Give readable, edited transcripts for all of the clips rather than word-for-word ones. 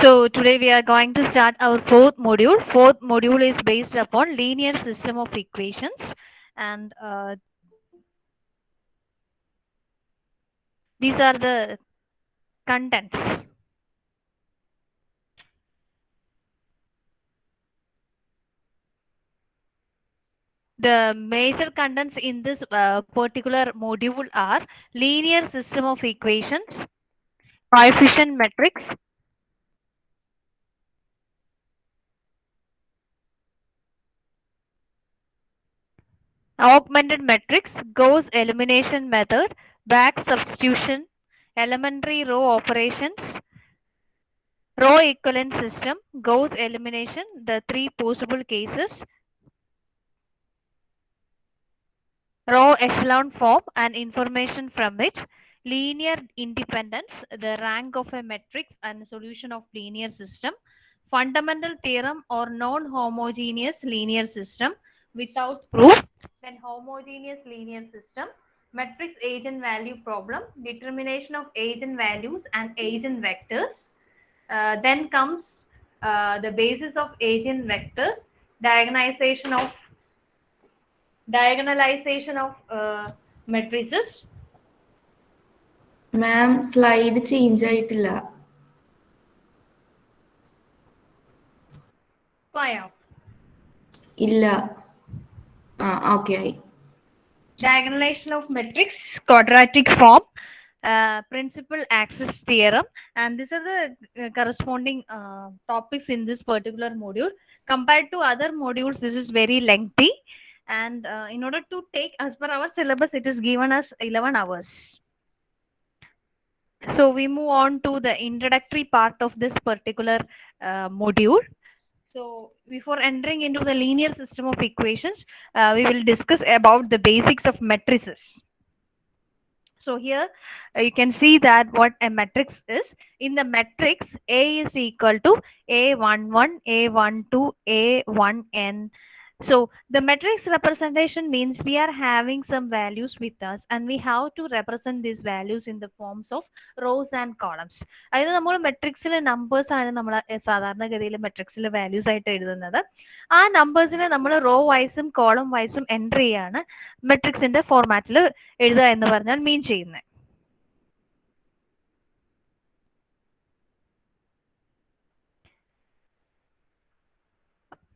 So today we are going to start our fourth module. Fourth module is based upon linear system of equations, and these are the contents. The major contents in this particular module are linear system of equations, coefficient matrix, augmented matrix, Gauss elimination method, back substitution, elementary row operations, row equivalent system, Gauss elimination, the three possible cases, row echelon form and information from it, linear independence, the rank of a matrix and solution of linear system, fundamental theorem or non-homogeneous linear system without proof, then homogeneous linear system, matrix eigenvalue problem, determination of eigenvalues and eigenvectors. Then comes the basis of eigenvectors, diagonalization of matrices. Ma'am slide change ആയിട്ടില്ല. Fire. ഇല്ല. Okay ആയി. Diagonalization of matrix, quadratic form, principal axis theorem, and these are the corresponding topics in this particular module. Compared to other modules, this is very lengthy, and in order to take as per our syllabus, it is given us 11 hours. So we move on to the introductory part of this particular module. So before entering into the linear system of equations, we will discuss about the basics of matrices. So here you can see that what a matrix is. In the matrix, A is equal to A11, A12, A1n. So the matrix representation means we are having some values with us and we have to represent these values in the forms of rows and columns. അതായത് നമ്മൾ മെട്രിക്സിലെ numbers ആണ് നമ്മൾ സാധാരണഗതിയിൽ മെട്രിക്സിലെ values ആയിട്ട് എഴുതുന്നത്. ആ നമ്പേഴ്സിനെ നമ്മൾ raw വൈസും column വൈസും enter ചെയ്യാണ് മെട്രിക്സിന്റെ ഫോർമാറ്റിൽ എഴുതുക എന്ന് പറഞ്ഞാൽ മീൻ ചെയ്യുന്നത്.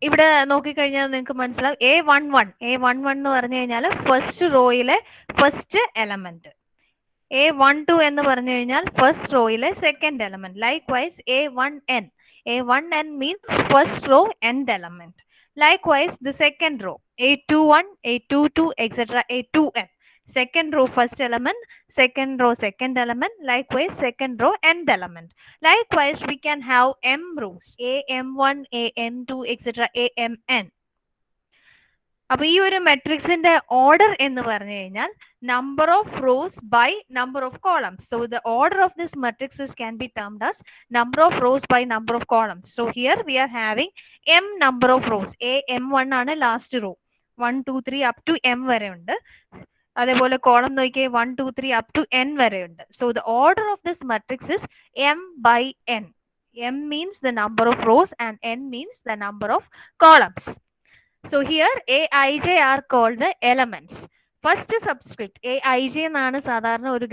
ഇവിടെ നോക്കിക്കഴിഞ്ഞാൽ നിങ്ങൾക്ക് മനസ്സിലാവും A11 എന്ന് പറഞ്ഞു കഴിഞ്ഞാൽ ഫസ്റ്റ് റോയിലെ ഫസ്റ്റ് എലമെന്റ്. A12 എന്ന് പറഞ്ഞു കഴിഞ്ഞാൽ ഫസ്റ്റ് റോയിലെ second element. Likewise A1n means first row nth element. Likewise, the second row A21, A22, etc. A2n. Second row first element, second row second element. Likewise, second row nth element. Likewise, we can have m rows AM1, AM2, etc. AMn. അപ്പൊ ഈ ഒരു മെട്രിക്സിന്റെ order എന്ന് പറഞ്ഞു കഴിഞ്ഞാൽ number of rows by number of columns. So the order of this matrices can be termed as number of rows by number of columns. So here we are having m number of rows. AM1 ആണ് last raw. 1 2 3 up to m വരെ ഉണ്ട്. അതേപോലെ column നോക്കിയേ 1 2 3 up to n വരെ ഉണ്ട്. So the order of this matrix is m by n. M means the number of rows and n means the number of columns. So here Aij are called the elements. First subscript Aij എന്നാണ് സാധാരണ ഒരു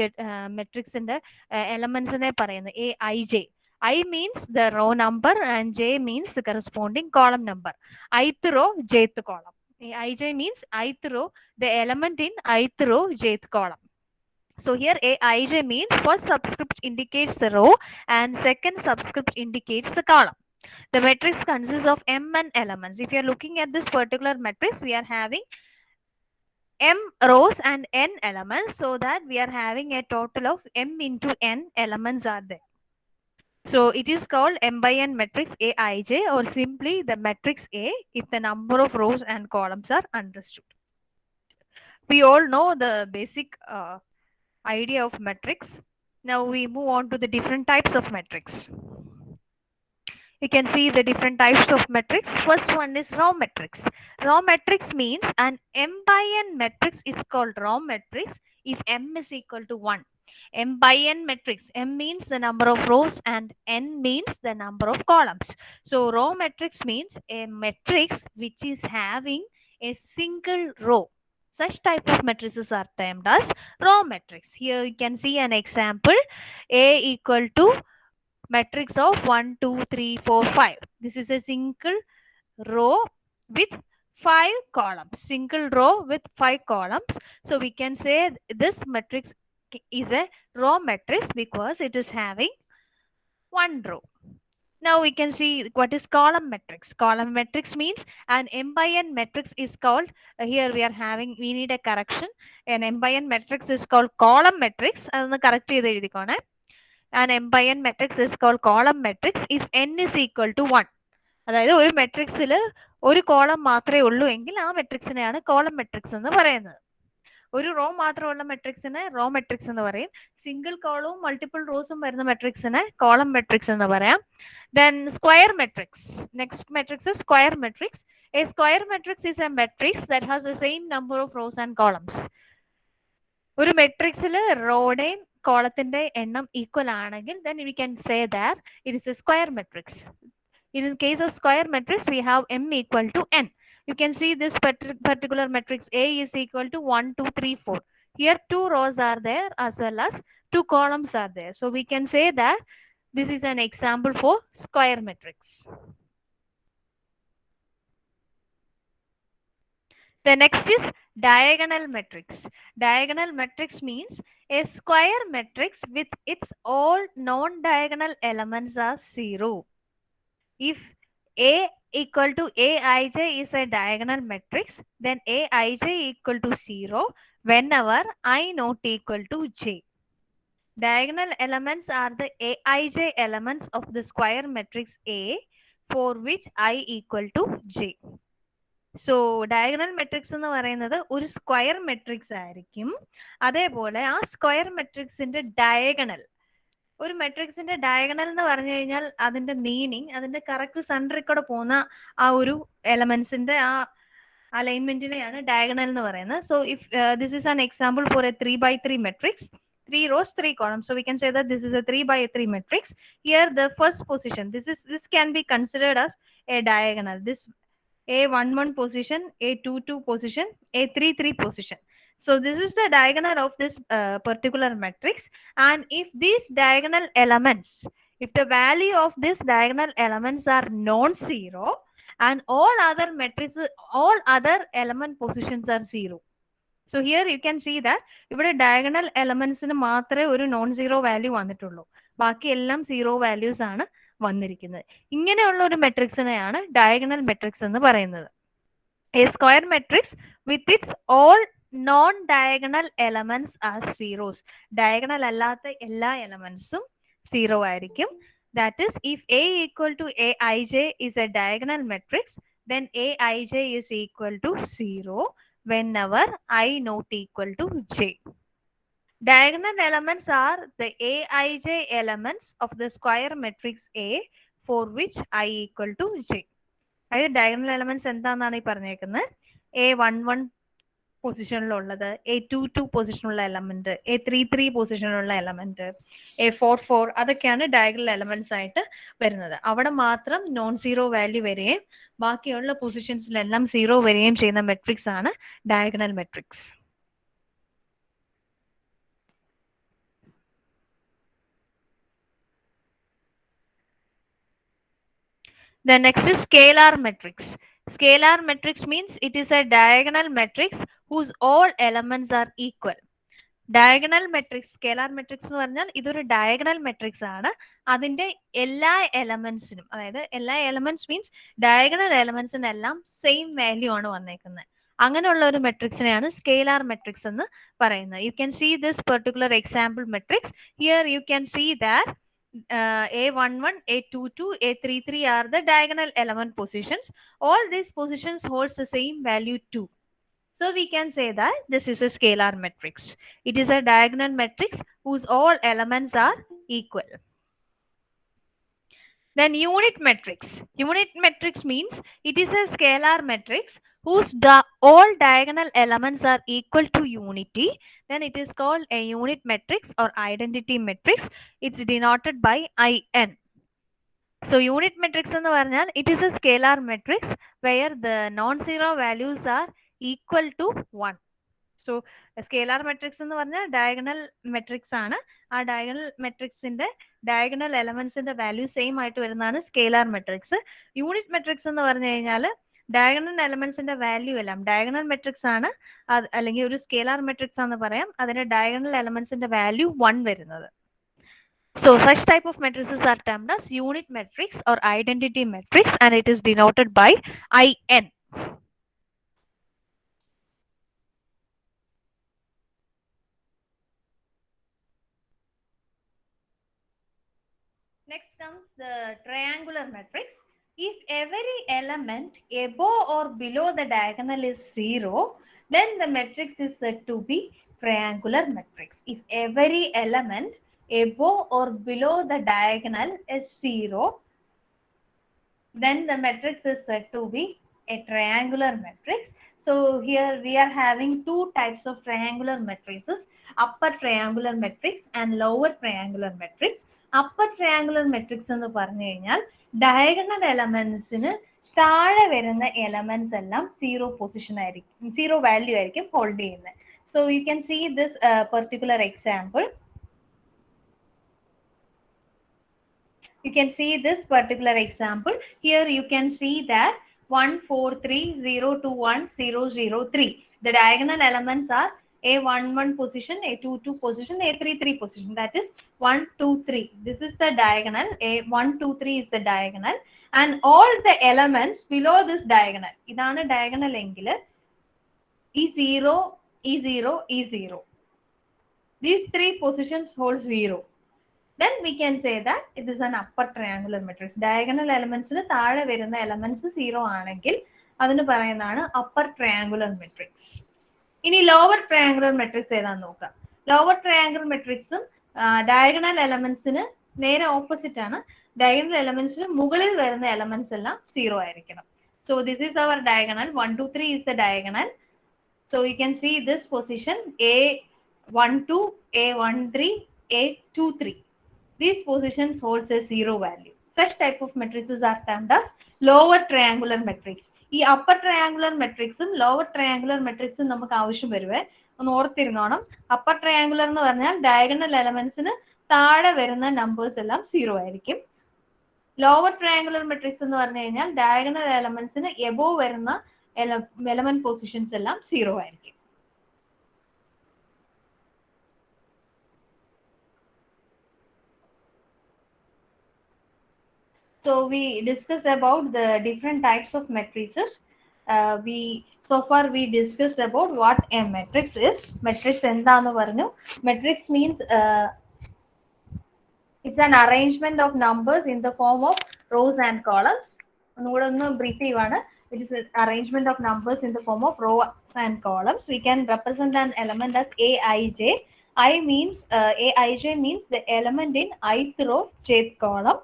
മെട്രിക്സിന്റെ എലമെന്റ്സിനെ പറയുന്നത്. Aij. I means the row number and J means the corresponding column number. Ith row, jth column. Aij means ith row, the element in ith row, jth column. So here Aij means first subscript indicates the row and second subscript indicates the column. The matrix consists of mn elements. If you are looking at this particular matrix, we are having m rows and n elements, so that we are having a total of m into n elements are there. So it is called m by n matrix Aij, or simply the matrix A if the number of rows and columns are understood. We all know the basic idea of matrix. Now we move on to the different types of matrix. You can see the different types of matrix. First one is row matrix. Row matrix means an m by n matrix is called row matrix if m is equal to 1. M by n matrix. M means the number of rows and n means the number of columns. So row matrix means a matrix which is having a single row. Such type of matrices are termed as row matrix. Here you can see an example. A equal to matrix of 1, 2, 3, 4, 5. This is a single row with 5 columns. Single row with 5 columns. So we can say this matrix is a row matrix because it is having one row. Now we can see what is column matrix. Column matrix means an M by N matrix is called, here we need a correction. An M by N matrix is called column matrix. Correct an M by N matrix is called column matrix if n is equal to 1. അതായത് ഒരു മെട്രിക്സിൽ ഒരു column മാത്രമേ ഉള്ളൂ എങ്കിൽ ആ മെട്രിക്സിനെയാണ് column matrix എന്ന് പറയുന്നത്. ഒരു റോ മാത്രമുള്ള മെട്രിക്സിനെ റോ മെട്രിക്സ് എന്ന് പറയും. സിംഗിൾ കോളവും മൾട്ടിപ്പിൾ റോസും വരുന്ന മെട്രിക്സിനെ കോളം മെട്രിക്സ് എന്ന് പറയാം. Then square matrix. Next matrix is square matrix. A square matrix is a matrix that has the same number of rows and columns. ഒരു മെട്രിക്സിൽ റോയുടെയും കോളത്തിന്റെ എണ്ണം ഈക്വൽ ആണെങ്കിൽ then we can say that it is a square matrix. In the case of square matrix, we have m equal to n. You can see this particular matrix A is equal to 1, 2, 3, 4. Here 2 rows are there as well as 2 columns are there. So we can say that this is an example for square matrix. The next is diagonal matrix. Diagonal matrix means a square matrix with its all non-diagonal elements are 0. If A equal to Aij is a diagonal matrix, then Aij equal to 0 whenever I not equal to j. Diagonal elements are the Aij elements of the square matrix A for which I equal to j. So diagonal matrix എന്ന് പറയുന്നത് ഒരു square matrix ആയിരിക്കും. അതേപോലെ ആ square മെട്രിക്സിന്റെ diagonal, ഒരു മെട്രിക്സിന്റെ diagonal എന്ന് പറഞ്ഞു കഴിഞ്ഞാൽ അതിന്റെ മീനിങ് അതിന്റെ കറക്റ്റ് സെന്ററിൽ കൂടെ പോകുന്ന ആ ഒരു എലമെന്റ്സിന്റെ ആ അലൈൻമെന്റിനെയാണ് ഡയഗണൽ എന്ന് പറയുന്നത്. So if this is an example for A 3x3 matrix, 3 rows 3 columns, so we can say that this is a 3x3 matrix. Here the first position, this can be considered as a diagonal. This A11 position, A22 position, A33 position. So this is the diagonal of this particular matrix. And if these diagonal elements, if the value of these diagonal elements are non-zero and all other matrices, all other element positions are 0. So here you can see that ഇവിടെ diagonal elements ന് മാത്രമേ ഒരു non zero value വന്നിട്ടുള്ളൂ, ബാക്കി എല്ലാം zero values ആണ് വന്നിരിക്കുന്നത്. ഇങ്ങനെയുള്ള ഒരു മെട്രിക്സിനെയാണ് ഡയഗണൽ മെട്രിക്സ് എന്ന് പറയുന്നത്. A square matrix with its all non-diagonal elements are zeros. Diagonal അല്ലാത്ത എല്ലാ എലമെന്റ്സും സീറോ ആയിരിക്കും. That is, if A equal to Aij is a diagonal matrix, then Aij is equal to 0 whenever I not equal to j. Diagonal elements are the Aij elements of the square matrix A for which I equal to j. അതായത് diagonal elements എന്താണെന്നാണ് ഈ പറഞ്ഞേക്കുന്നത്. A11 പൊസിഷനിലുള്ളത്, A22 പൊസിഷനിലുള്ള element, A33 പൊസിഷനിലുള്ള element, A44, അതൊക്കെയാണ് diagonal elements ആയിട്ട് വരുന്നത്. അവിടെ മാത്രം non zero value വരികയും ബാക്കിയുള്ള പൊസിഷൻസിലെല്ലാം സീറോ വരികയും ചെയ്യുന്ന മെട്രിക്സ് ആണ് diagonal matrix. The next is scalar matrix. Scalar matrix means it is a diagonal matrix whose all elements are equal. Diagonal matrix, scalar matrix എന്ന് പറഞ്ഞാൽ ഇതൊരു ഡയഗണൽ മെട്രിക്സ് ആണ്. അതിന്റെ എല്ലാ എലമെന്റ്സിനും, അതായത് എല്ലാ എലമെന്റ്സ് മീൻസ് ഡയഗണൽ എലമെന്റ്സിനെല്ലാം സെയിം വാല്യൂ ആണ് വന്നേക്കുന്നത്. അങ്ങനെയുള്ള ഒരു മെട്രിക്സിനെയാണ് സ്കേലാർ മെട്രിക്സ് എന്ന് പറയുന്നത്. You can see this particular example matrix. Here you can see that A11, A22, A33 are the diagonal element positions. All these positions holds the same value 2. So we can say that this is a scalar matrix. It is a diagonal matrix whose all elements are equal. Then unit matrix. Unit matrix means it is a scalar matrix whose all diagonal elements are equal to unity, then it is called a unit matrix or identity matrix. It's denoted by IN. So unit matrix എന്ന് പറഞ്ഞാൽ it is a scalar matrix where the non-zero values are equal to 1. So scalar matrix എന്ന് പറഞ്ഞാൽ diagonal matrix ആണ്. ആ diagonal മെട്രിക്സിന്റെ diagonal എലമെന്റ്സിന്റെ value same ആയിട്ട് വരുന്നതാണ് scalar matrix. Unit matrix എന്ന് പറഞ്ഞു കഴിഞ്ഞാൽ ഡയഗണൽ എലമെന്റ്സിന്റെ വാല്യൂ എല്ലാം ഡയഗണൽ മെട്രിക്സ് ആണ്, അല്ലെങ്കിൽ ഒരു സ്കേലാർ മെട്രിക്സ് ആണെന്ന് പറയാം, അതിന്റെ ഡയഗണൽ എലമെന്റ്സിന്റെ വാല്യൂ 1 വരുന്നത്. So such type of matrices are termed as unit matrix or identity matrix, and it is denoted by IN. Next comes the triangular matrix. If every element above or below the diagonal is 0, then the matrix is said to be triangular matrix. If every element above or below the diagonal is 0, then the matrix is said to be a triangular matrix. So here we are having two types of triangular matrices, upper triangular matrix and lower triangular matrix. Upper triangular matrix എന്ന് പറഞ്ഞു കഴിഞ്ഞാൽ diagonal എലമെന്റ്സിന് താഴെ വരുന്ന elements എല്ലാം zero position ആയിരിക്കും, zero value ആയിരിക്കും hold ചെയ്യുന്നത്. So you can see this particular example. You can see this particular example. Here you can see that 1 4 3 0 2 1 0 0 3. The diagonal elements are A11 position, A22 position, A33 position. That is 1 2 3. This is the diagonal. A1 2 3 is the diagonal, and all the elements below this diagonal. Idana diagonal angle E0, E0, E0. These three positions hold 0. Then we can say that it is an upper triangular matrix. Diagonal elements ന് താഴെ വരുന്ന elements 0 ആണെങ്കിൽ അതിന് പറയുന്നതാണ് upper triangular matrix. ഇനി lower triangular matrix ഏതാന്ന് നോക്കാം. Lower triangular matrixും diagonal എലമെന്റ്സിന് നേരെ ഓപ്പോസിറ്റ് ആണ്. ഡയഗണൽ എലമെന്റ്സിന് മുകളിൽ വരുന്ന എലമെന്റ്സ് എല്ലാം 0 ആയിരിക്കണം. So this is our diagonal. 1 2 3 is the diagonal. So you can see this position A12, A13, A23. These positions holds a 0 value. Such type of matrices are termed as lower triangular matrix. ഈ upper triangular matrixും lower triangular matrixും നമുക്ക് ആവശ്യം വരുവേ, ഒന്ന് ഓർത്തിരുന്നോണം. upper triangular എന്ന് പറഞ്ഞാൽ diagonal എലമെന്റ്സിന് താഴെ വരുന്ന numbers എല്ലാം 0 ആയിരിക്കും. ലോവർ ട്രയാങ്കുലർ മെട്രിക്സ് എന്ന് പറഞ്ഞു കഴിഞ്ഞാൽ ഡയഗണൽ എലമെന്റ്സിന് എബോവ് വരുന്ന എലമെന്റ് പൊസിഷൻസ് എല്ലാം 0 ആയിരിക്കും. So we discussed about the different types of matrices. So far we discussed about what a matrix is. Matrix endanu paranju. Matrix means it's an arrangement of numbers in the form of rows and columns. Onnu brief cheyana. It is an arrangement of numbers in the form of rows and columns. We can represent an element as Aij. I means Aij means the element in ith row, jth column.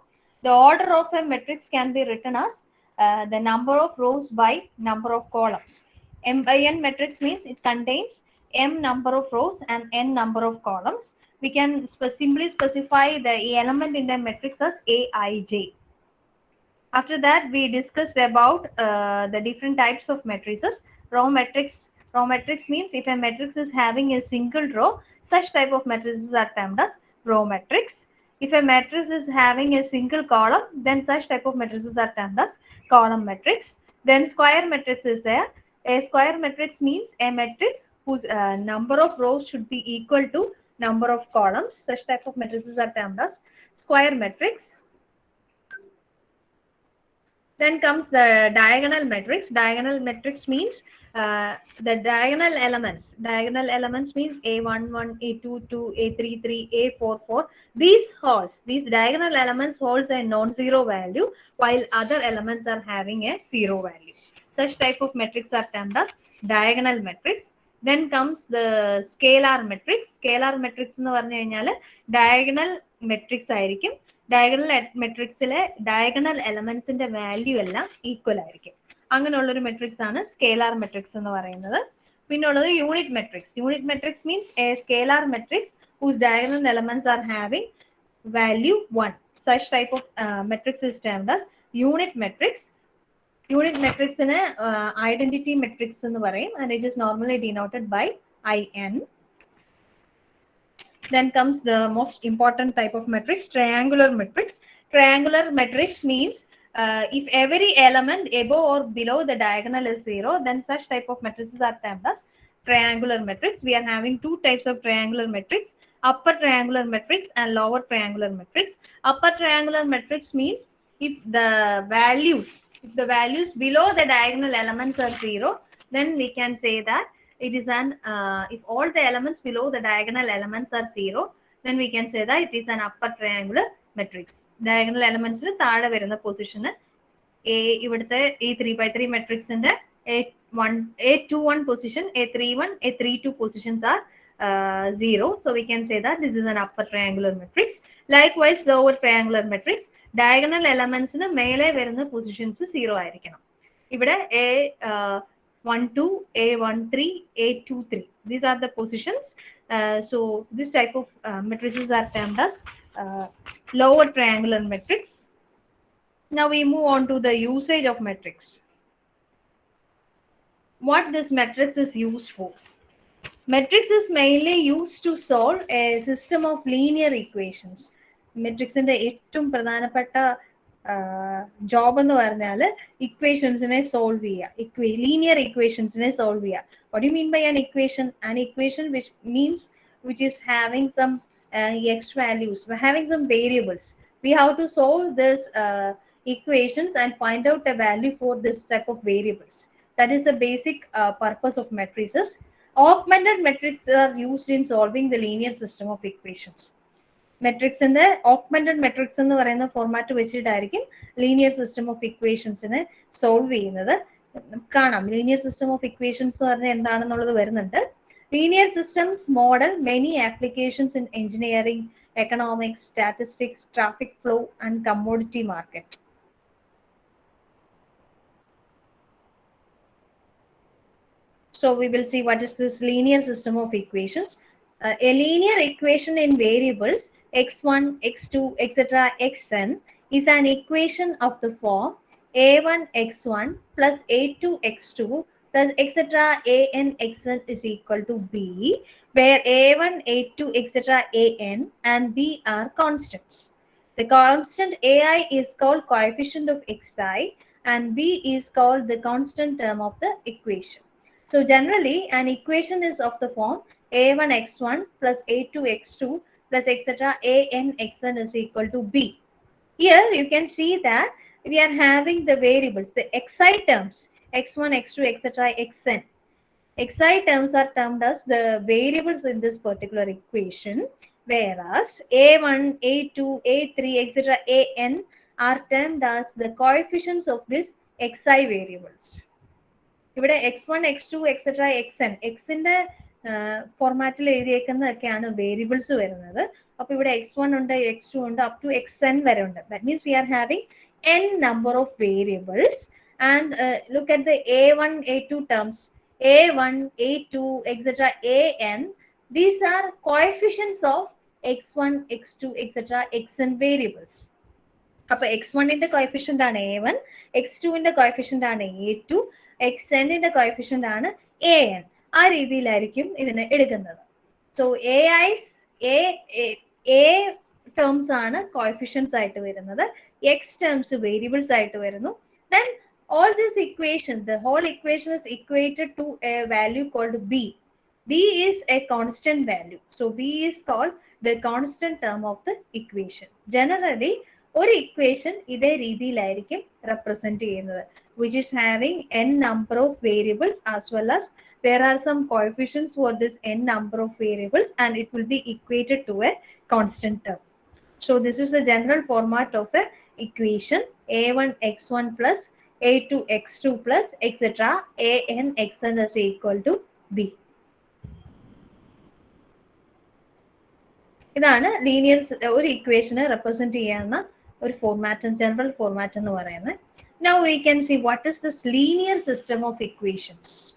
The order of a matrix can be written as the number of rows by number of columns. M by n matrix means it contains m number of rows and n number of columns. We can simply specify the element in the matrix as Aij. After that, we discussed about the different types of matrices. Row matrix. Row matrix means if a matrix is having a single row, such type of matrices are termed as row matrix. If a matrix is having a single column, then such type of matrices are termed as column matrix. Then square matrix is there. A square matrix means a matrix whose number of rows should be equal to number of columns. Such type of matrices are termed as square matrix. Then comes the diagonal matrix. Diagonal matrix means the diagonal elements. Diagonal elements means A11, A22, A33, A44. These diagonal elements holds a non-zero value, while other elements are having a 0 value. Such type of matrix are termed as diagonal matrix. Then comes the scalar matrix. Scalar matrix എന്ന് പറഞ്ഞു കഴിഞ്ഞാൽ diagonal matrix ആയിരിക്കും. Diagonal മെട്രിക്സിലെ diagonal എലമെന്റ്സിന്റെ value എല്ലാം equal ആയിരിക്കും. അങ്ങനെയുള്ളൊരു matrix ആണ് scalar matrix എന്ന് പറയുന്നത്. പിന്നുള്ളത് unit matrix. Unit matrix means A scalar matrix whose diagonal elements are having value 1. Such type of matrix is termed as unit matrix. Unit matrix in identity matrix എന്ന് പറയും, and it is normally denoted by IN. Then comes the most important type of matrix, triangular matrix. Triangular matrix means if every element above or below the diagonal is 0, then such type of matrices are termed as triangular matrix. We are having two types of triangular matrix, upper triangular matrix and lower triangular matrix. Upper triangular matrix means if the values below the diagonal elements are 0, then we can say that it is an if all the elements below the diagonal elements are 0, then we can say that it is an upper triangular matrix. Diagonal elements താഴെ വരുന്ന position ഇവിടുത്തെ ഈ 3x3 മെട്രിക്സിന്റെ A21 position, A31, A32 positions are 0. So we can say that this is an upper triangular matrix. Likewise, lower triangular matrix, diagonal elements മേലെ വരുന്ന positions 0 ആയിരിക്കണം. ഇവിടെ A12, A13, A23. These are the positions. So this type of matrices are termed as lower triangular matrix. Now we move on to the usage of matrix. What this matrix is used for? Matrix is mainly used to solve a system of linear equations. മെട്രിക്സിന്റെ ഏറ്റവും പ്രധാനപ്പെട്ട job എന്ന് പറഞ്ഞാൽ ഇക്വേഷൻസിനെ solve ചെയ്യുക, linear ഇക്വേഷൻസിനെ solve ചെയ്യുക. What you mean by an equation? An equation which is having some x values, having some variables. We have to solve this equations and find out a value for this type of variables. That is the basic purpose of matrices. Augmented matrices are used in solving the linear system of equations. മെട്രിക്സിന്റെ augmented matrix എന്ന് പറയുന്ന format വെച്ചിട്ടായിരിക്കും linear system of ഇക്വേഷൻസിനെ solve ചെയ്യുന്നത്. കാണാം linear system of equations എന്ന് പറഞ്ഞാൽ എന്താണെന്നുള്ളത് വരുന്നുണ്ട്. Linear systems model many applications in engineering, economics, statistics, traffic flow, and commodity market. So we will see what is this linear system of equations. A linear equation in variables x1, x2, etc. xn is an equation of the form a1 x1 plus a2 x2 plus etc. an xn is equal to b, where a1, a2, etc. an and b are constants. The constant ai is called coefficient of xi and b is called the constant term of the equation. So generally an equation is of the form a1 x1 plus a2 x2 plus etc. an xn is equal to b. Here you can see that we are having the variables, the xi terms, x1, x2, etc. xn. Xi terms are termed as the variables in this particular equation, whereas a1, a2, a3, etc. an are termed as the coefficients of these xi variables. ഇവിടെ x1, x2, etc. xn, xന്റെ ഫോർമാറ്റിൽ എഴുതിയേക്കുന്നതൊക്കെയാണ് variables വരുന്നത്. അപ്പൊ ഇവിടെ x1 ഉണ്ട്, x2 ഉണ്ട്, up to xn വരെ ഉണ്ട്. That means we are having n number of variables. And look at the a1, a2 terms, a1, a2, etc. an. These are coefficients of x1, x2, etc. xn variables. അപ്പൊ x1ന്റെ coefficient ആണ് a1, x2ന്റെ coefficient ആണ് a2, xnന്റെ coefficient ആണ് an. ആ രീതിയിലായിരിക്കും ഇതിനെ എടുക്കുന്നത്. So a terms ആണ് coefficients ആയിട്ട് വരുന്നത്, x ടേംസ് വേരിയബിൾസ് ആയിട്ട് വരുന്നു. Then all this equation, the whole equation is equated to a value called b. b is a constant value. So b is called the constant term of the equation. Generally ഒരു equation ഇതേ രീതിയിലായിരിക്കും represent ചെയ്യുന്നത്, which is having n number of variables as well as there are some coefficients for this n number of variables and it will be equated to a constant term. So this is the general format of a equation a1 x1 plus a2 x2 plus etc. an xn is equal to b. ഇതാണ് linear ഒരു ഇക്വേഷനെ represent ചെയ്യുന്ന ഒരു format, general format എന്ന് പറയുന്നത്. Now we can see what is this linear system of equations.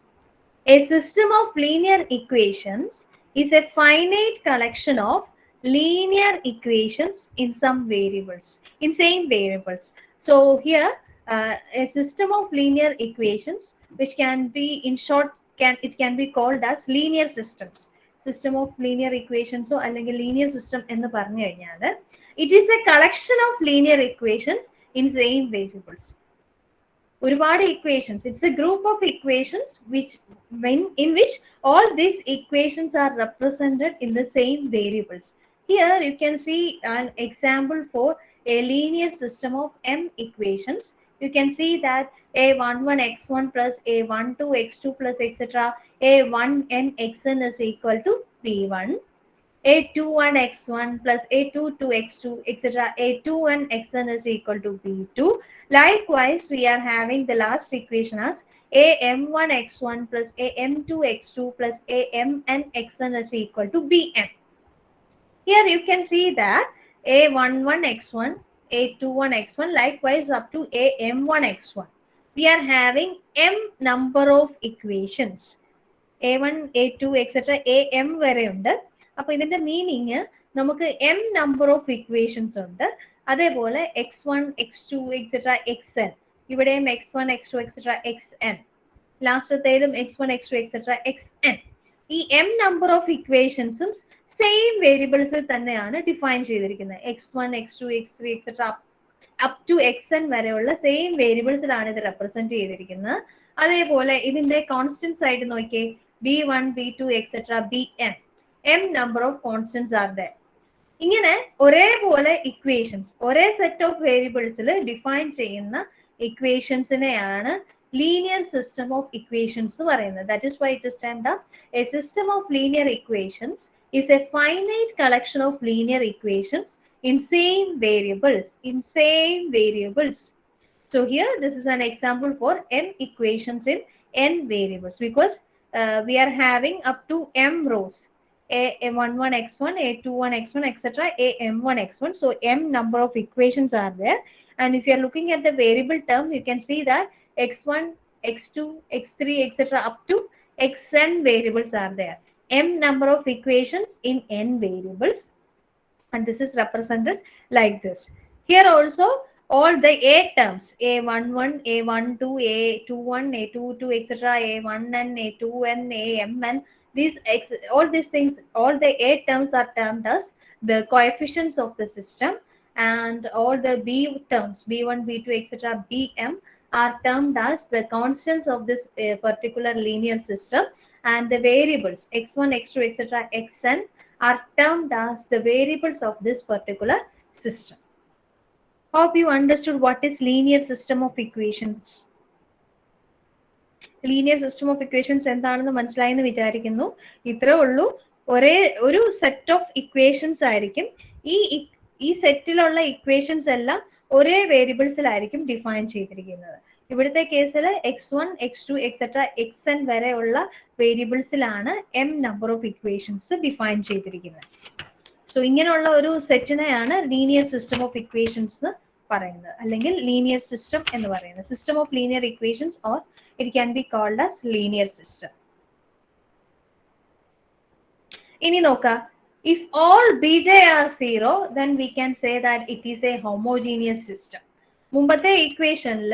A system of linear equations is a finite collection of linear equations in some variables, in same variables. So here a system of linear equations, which can be in short, it can be called as linear systems. System of linear equations or അല്ലെങ്കിൽ linear system എന്ന് പറഞ്ഞു കഴിഞ്ഞാൽ it is a collection of linear equations in same variables. ഒരുപാട് equations, it's a group of equations in which all these equations are represented in the same variables. Here you can see an example for a linear system of m equations. You can see that a11 x1 plus a12 x2 plus etc. a1n xn is equal to b1. A21 x1 plus A22 x2 etc. A21 xn is equal to B2. Likewise, we are having the last equation as AM1 x1 plus AM2 x2 plus AMN xn is equal to BM. Here you can see that A11 x1, A21 x1, likewise up to AM1 x1. We are having m number of equations. A1, A2 etc. AM വരെ ഉണ്ട്. അപ്പോൾ ഇതിന്റെ meaning നമുക്ക് m number of equations ഉണ്ട്. അതേപോലെ x1 x2 etc. xn, ഇവിടെയും x1 x2 etc. xn, ലാസ്റ്റത്തേലും x1 x2 etc. xn. ഈ m നമ്പർ ഓഫ് ഇക്വേഷൻസും സെയിം വേരിയബിൾസിൽ തന്നെയാണ് ഡിഫൈൻ ചെയ്തിരിക്കുന്നത്. x1 x2 x3 etc. Up to xn വരെയുള്ള സെയിം വേരിയബിൾസിലാണ് ഇത് റെപ്രസെന്റ് ചെയ്തിരിക്കുന്നത്. അതേപോലെ ഇതിന്റെ കോൺസ്റ്റന്റ്സ് ആയിട്ട് നോക്കിയേ, b1 b2 etc. bn, m number of constants are there. ഇങ്ങനെ ഒരേപോലെ ഇക്വേഷൻസ് ഒരേ സെറ്റ് ഓഫ് വേരിയബിൾസിൽ ഡിഫൈൻ ചെയ്യുന്ന ഇക്വേഷൻസിനെയാണ് ലീനിയർ സിസ്റ്റം ഓഫ് ഇക്വേഷൻസ് എന്ന് പറയുന്നത്. That is why it is timed as A system of linear equations is a finite collection of linear equations in same variables, So here this is an example for m equations in n variables, because we are having up to m rows, a11 x1, a21 x1 etc. am1 x1. So m number of equations are there, and if you are looking at the variable term, you can see that x1 x2 x3 etc. up to xn variables are there. M number of equations in n variables, and this is represented like this. Here also all the a terms, a11 a12 a21 a22 etc. a1n a2n amn, all these things, all the a terms are termed as the coefficients of the system, and all the b terms b1 b2 etc. bm are termed as the constants of this particular linear system, and the variables x1 x2 etc. xn are termed as the variables of this particular system. Hope you understood what is linear system of equations. Linear system of equations എന്താണെന്ന് മനസ്സിലായി എന്ന് വിചാരിക്കുന്നു. ഇത്രേ ഉള്ളൂ. ഒരു set of equations ആയിരിക്കും. ഈ സെറ്റിലുള്ള equations എല്ലാം ഒരേ വേരിയബിൾസിലായിരിക്കും ഡിഫൈൻ ചെയ്തിരിക്കുന്നത്. ഇവിടുത്തെ കേസിൽ x1 x2 etc. xn വരെയുള്ള വേരിയബിൾസിലാണ് m number of equations define ചെയ്തിരിക്കുന്നത്. സോ ഇങ്ങനെയുള്ള ഒരു സെറ്റിനെയാണ് ലീനിയർ സിസ്റ്റം ഓഫ് ഇക്വേഷൻസ് എന്ന് പറയുന്നത്, അല്ലെങ്കിൽ ലീനിയർ സിസ്റ്റം എന്ന് പറയുന്നത്. System of linear equations or it can be called as linear system. ഇനി നോക്കാം, if all bj are 0, then we can say that it is a homogeneous system. മുമ്പത്തെ ഇക്വേഷനിൽ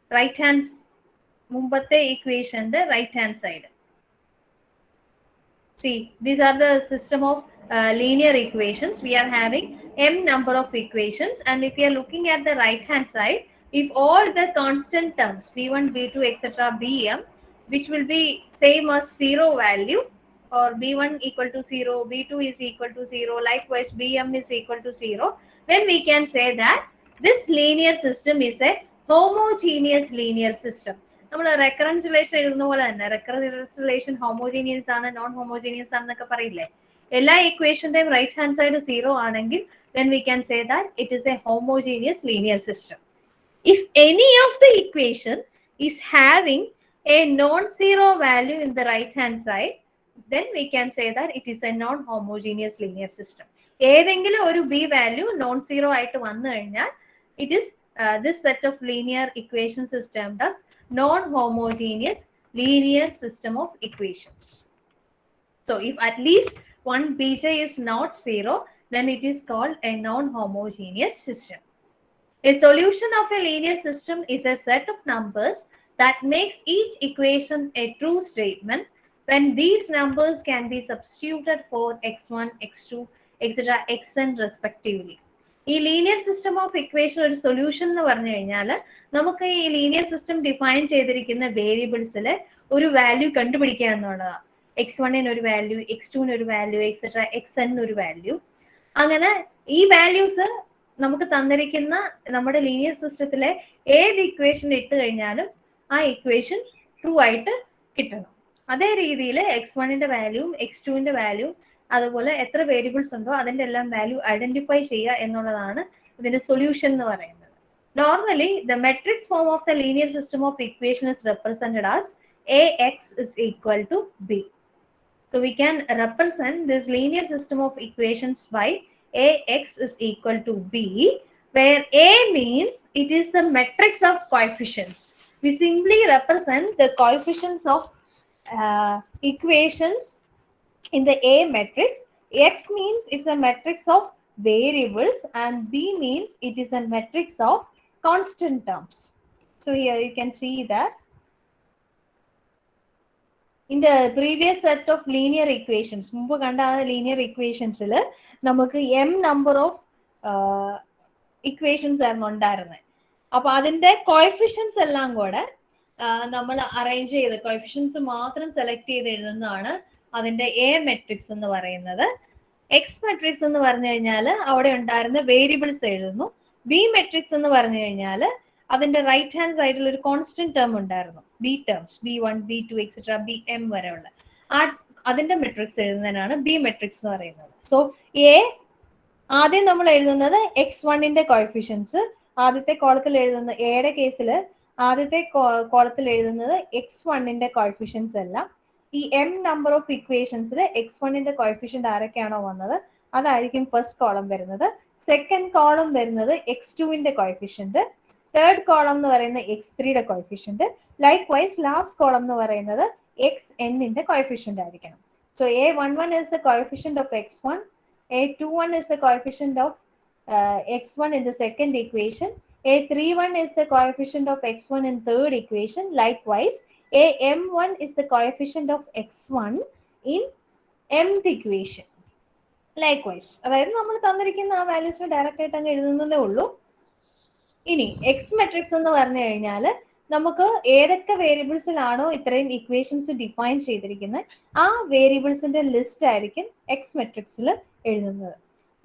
right hand side. See, these are the system of linear equations. We are having m number of equations, and if you are looking at the right hand side, if all the constant terms b1 b2 etc. bm, which will be same as 0 value, or b1 equal to 0, b2 is equal to 0, likewise bm is equal to 0, then we can say that this linear system is a homogeneous linear system. നമ്മൾ recurrence relation എഴുതുന്ന പോലെ തന്നെ recurrence relation homogeneous ആണ് non homogeneous ആണെന്നൊക്കെ പറയില്ലേ. എല്ലാ ഇക്വേഷന്റെയും right hand side 0 ആണെങ്കിൽ then we can say that it is a homogeneous linear system. If any of the equation is having a non-zero value in the right hand side, then we can say that it is a non-homogeneous linear system. ഏതെങ്കിലും ഒരു b value non-zero ആയിട്ട് വന്നു കഴിഞ്ഞാൽ it is this set of linear equations is termed as non-homogeneous linear system of equations. So if at least one bj is not zero, then it is called a non-homogeneous system. A solution of a linear system is a set of numbers that makes each equation a true statement when these numbers can be substituted for x1, x2, etc. xn respectively. ഈ linear system of equation ഒരു solution എന്ന് പറഞ്ഞു കഴിഞ്ഞാൽ നമുക്ക് ഈ linear system define ചെയ്തിരിക്കുന്ന വേരിയബിൾസിൽ ഒരു value കണ്ടുപിടിക്കുക എന്നുള്ളതാണ്. x1 ഒരു വാല്യൂ, x2 ഒരു വാല്യൂ, എക്സെട്ര xn ഒരു വാല്യൂ. അങ്ങനെ ഈ വാല്യൂസ് നമുക്ക് തന്നിരിക്കുന്ന നമ്മുടെ ലീനിയർ സിസ്റ്റത്തിലെ ഏത് ഇക്വേഷൻ ഇട്ട് കഴിഞ്ഞാലും ആ ഇക്വേഷൻ ട്രൂ ആയിട്ട് കിട്ടണം. അതേ രീതിയിൽ x1 വാല്യൂവും x2 വാല്യൂവും അതുപോലെ എത്ര വേരിയബിൾസ് ഉണ്ടോ അതിന്റെ എല്ലാം വാല്യൂ ഐഡന്റിഫൈ ചെയ്യുക എന്നുള്ളതാണ് ഇതിന്റെ സൊല്യൂഷൻ എന്ന് പറയുന്നത്. Normally the matrix form of the linear system of equation is represented as ax is equal to b. So we can represent this linear system of equations by ax is equal to b, where a means it is the matrix of coefficients. We simply represent the coefficients of equations in the A matrix. X means it's a matrix of variables and B means it is a matrix of constant terms. So here you can see that in the previous set of linear equations, മുമ്പ് കണ്ട linear equationsൽ നമുക്ക് m number of equations ആയിരുന്നു ഉണ്ടായിരുന്നത്. അപ്പൊ അതിന്റെ coefficients എല്ലാം കൂടെ നമ്മൾ അറേഞ്ച് ചെയ്ത് കോഎഫിഷ്യൻസ് മാത്രം സെലക്ട് ചെയ്ത് എഴുതുന്നതാണ് അതിന്റെ എ മെട്രിക്സ് എന്ന് പറയുന്നത്. എക്സ് മെട്രിക്സ് എന്ന് പറഞ്ഞു കഴിഞ്ഞാൽ അവിടെ ഉണ്ടായിരുന്ന വേരിയബിൾസ് എഴുതുന്നു. ബി മെട്രിക്സ് എന്ന് പറഞ്ഞു കഴിഞ്ഞാൽ അതിന്റെ റൈറ്റ് ഹാൻഡ് സൈഡിൽ ഒരു കോൺസ്റ്റന്റ് ടേം ഉണ്ടായിരുന്നു, B terms, b1 b2 etcetera bm വരെ ഉള്ള അതിന്റെ മെട്രിക്സ് എഴുതുന്നതിനാണ് ബി മെട്രിക്സ് എന്ന് പറയുന്നത്. സോ എ ആദ്യം നമ്മൾ എഴുതുന്നത് x1 കോഎഫിഷ്യൻസ്, ആദ്യത്തെ കോളത്തിൽ എഴുതുന്ന എയുടെ കേസിൽ ആദ്യത്തെ കോളത്തിൽ എഴുതുന്നത് x1 കോഎഫിഷ്യൻസ് എല്ലാം. ഈ m നമ്പർ ഓഫ് ഇക്വേഷൻസിൽ x1 കോഎഫിഷ്യന്റ് ആരൊക്കെയാണോ വന്നത് അതായിരിക്കും ഫസ്റ്റ് കോളം വരുന്നത്. സെക്കൻഡ് കോളം വരുന്നത് x2 കോഎഫിഷ്യന്റ്, തേർഡ് കോളം എന്ന് പറയുന്നത് x3 coefficient. Likewise last column എന്ന് പറയുന്നത് xn കോഎഫിഷ്യന്റ് ആയിരിക്കണം. So a11 is the coefficient of x1, a21 is the coefficient of x1 in the second equation, a31 is the coefficient of x1 in third equation. Likewise am1 is the coefficient of x1 in mth equation. Likewise അതായത് നമ്മൾ തന്നിരിക്കുന്ന ആ values direct ആയിട്ട് അങ്ങ് എഴുതുന്നതേ ഉള്ളൂ. ഇനി X matrix എന്ന് പറഞ്ഞു കഴിഞ്ഞാൽ നമുക്ക് ഏതൊക്കെ വേരിയബിൾസിലാണോ ഇത്രയും ഇക്വേഷൻസ് ഡിഫൈൻ ചെയ്തിരിക്കുന്നത് ആ വേരിയബിൾസിന്റെ ലിസ്റ്റ് ആയിരിക്കും എക്സ് മെട്രിക്സിൽ എഴുതുന്നത്.